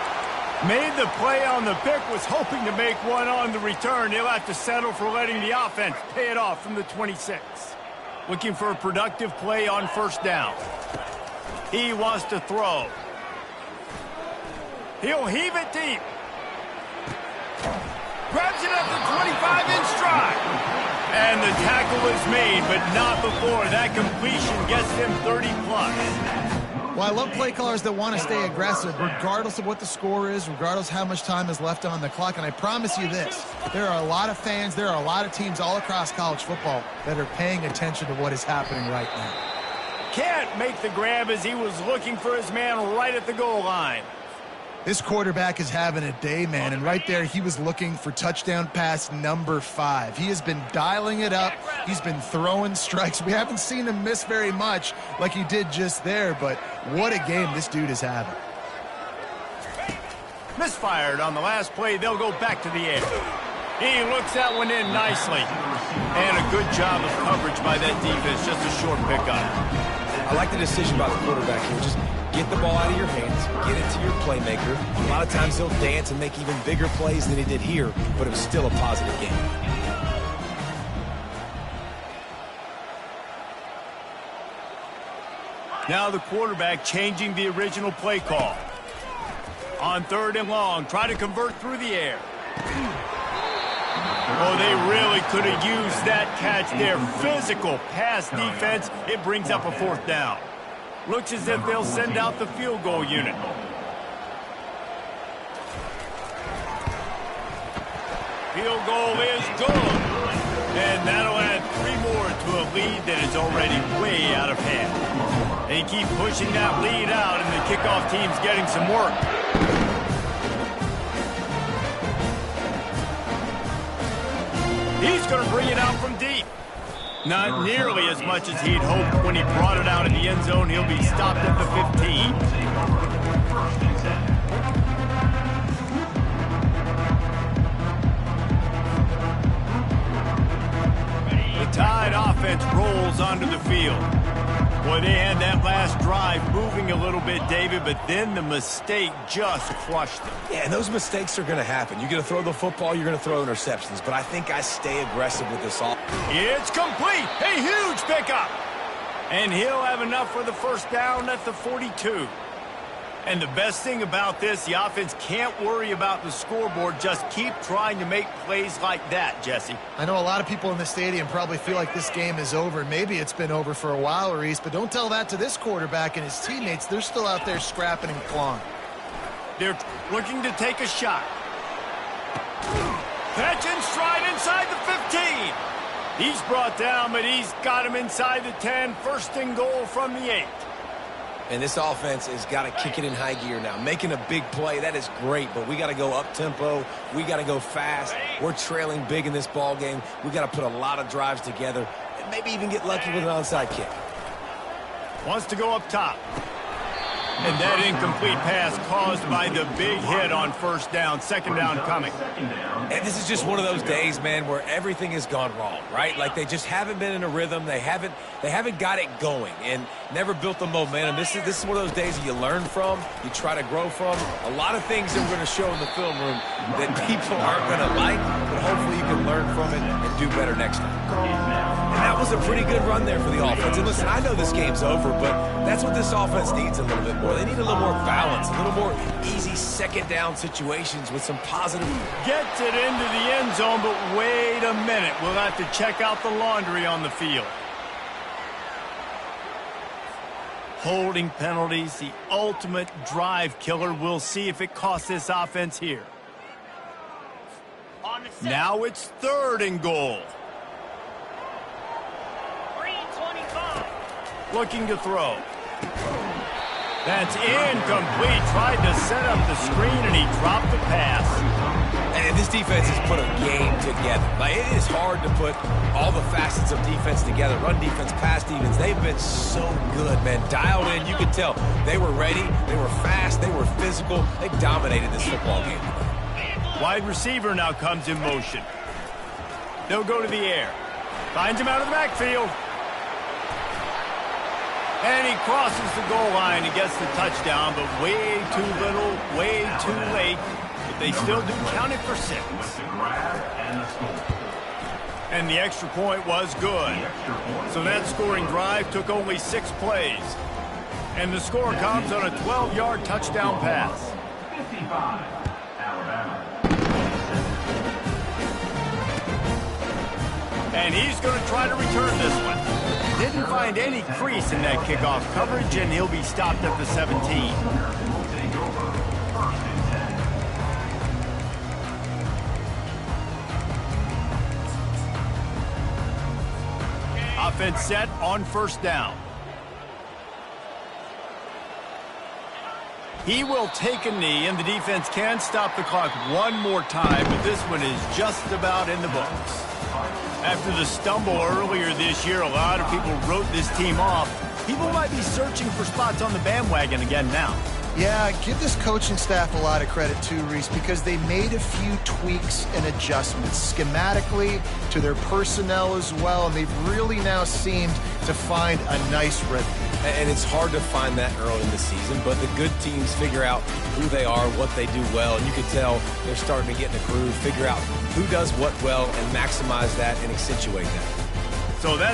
Made the play on the pick, was hoping to make one on the return. He'll have to settle for letting the offense pay it off from the 26. Looking for a productive play on 1st down. He wants to throw. He'll heave it deep. Grabs it at the 25 in stride. And the tackle is made, but not before. That completion gets him 30+. Well, I love play callers that want to stay aggressive, regardless of what the score is, regardless how much time is left on the clock. And I promise you this, there are a lot of fans, there are a lot of teams all across college football that are paying attention to what is happening right now. Can't make the grab as he was looking for his man right at the goal line. This quarterback is having a day, man, and right there he was looking for touchdown pass number 5. He has been dialing it up. He's been throwing strikes. We haven't seen him miss very much like he did just there, but what a game this dude is having. Misfired on the last play. They'll go back to the air. He looks that one in nicely. And a good job of coverage by that defense. Just a short pickup. I like the decision by the quarterback here. Just get the ball out of your hands, get it to your playmaker. A lot of times he'll dance and make even bigger plays than he did here, but it was still a positive game. Now the quarterback changing the original play call. On 3rd and long, try to convert through the air. Oh, they really could have used that catch there. Physical pass defense. It brings up a 4th down. Looks as if they'll send out the field goal unit. Field goal is good. And that'll add 3 more to a lead that is already way out of hand. They keep pushing that lead out, and the kickoff team's getting some work. He's going to bring it out from deep. Not nearly as much as he'd hoped when he brought it out in the end zone. He'll be stopped at the 15. The Tide offense rolls onto the field. Boy, they had that last drive moving a little bit, David, but then the mistake just crushed them. Yeah, and those mistakes are going to happen. You're going to throw the football, you're going to throw interceptions, but I think I stay aggressive with this all. It's complete. A huge pickup. And he'll have enough for the 1st down at the 42. And the best thing about this, the offense can't worry about the scoreboard. Just keep trying to make plays like that, Jesse. I know a lot of people in the stadium probably feel like this game is over. Maybe it's been over for a while, Reese, but don't tell that to this quarterback and his teammates. They're still out there scrapping and clawing. They're looking to take a shot. Catch in stride inside the 15. He's brought down, but he's got him inside the 10. 1st and goal from the 8. And this offense has got to kick it in high gear now. Making a big play, that is great, but we got to go up-tempo. We got to go fast. We're trailing big in this ball game. We got to put a lot of drives together and maybe even get lucky with an onside kick. Wants to go up top. And that incomplete pass caused by the big hit on 1st down. 2nd down coming. And this is just one of those days, man, where everything has gone wrong, right? Like they just haven't been in a rhythm. They haven't got it going and never built the momentum. This is one of those days that you learn from, you try to grow from. A lot of things that we're going to show in the film room that people aren't going to like, but hopefully you can learn from it and do better next time. And that was a pretty good run there for the offense. And listen, I know this game's over, but that's what this offense needs a little bit more. more. They need a little more balance, a little more easy second down situations with some positive. Gets it into the end zone, but wait a minute. We'll have to check out the laundry on the field. Holding penalties, the ultimate drive killer. We'll see if it costs this offense here. On the set. Now it's 3rd and goal. 3:25. Looking to throw. That's incomplete. Tried to set up the screen, and he dropped the pass. And this defense has put a game together. Like, it is hard to put all the facets of defense together. Run defense, pass defense. They've been so good, man. Dialed in. You could tell they were ready. They were fast. They were physical. They dominated this football game. Wide receiver now comes in motion. They'll go to the air. Finds him out of the backfield. And he crosses the goal line and gets the touchdown, but way too little, way too late. But they still do count it for 6. With the grab and the score. And the extra point was good. So that scoring drive took only 6 plays. And the score comes on a 12-yard touchdown pass. 55, Alabama. And he's going to try to return this one. Didn't find any crease in that kickoff coverage, and he'll be stopped at the 17. Will take over 1st and 10. Offense set on 1st down. He will take a knee, and the defense can stop the clock one more time, but this one is just about in the books. After the stumble earlier this year, a lot of people wrote this team off. People might be searching for spots on the bandwagon again now. Yeah, give this coaching staff a lot of credit too, Reese, because they made a few tweaks and adjustments schematically to their personnel as well, and they've really now seemed to find a nice rhythm. And it's hard to find that early in the season, but the good teams figure out who they are, what they do well, and you can tell they're starting to get in the groove, figure out who does what well, and maximize that and accentuate that. So that's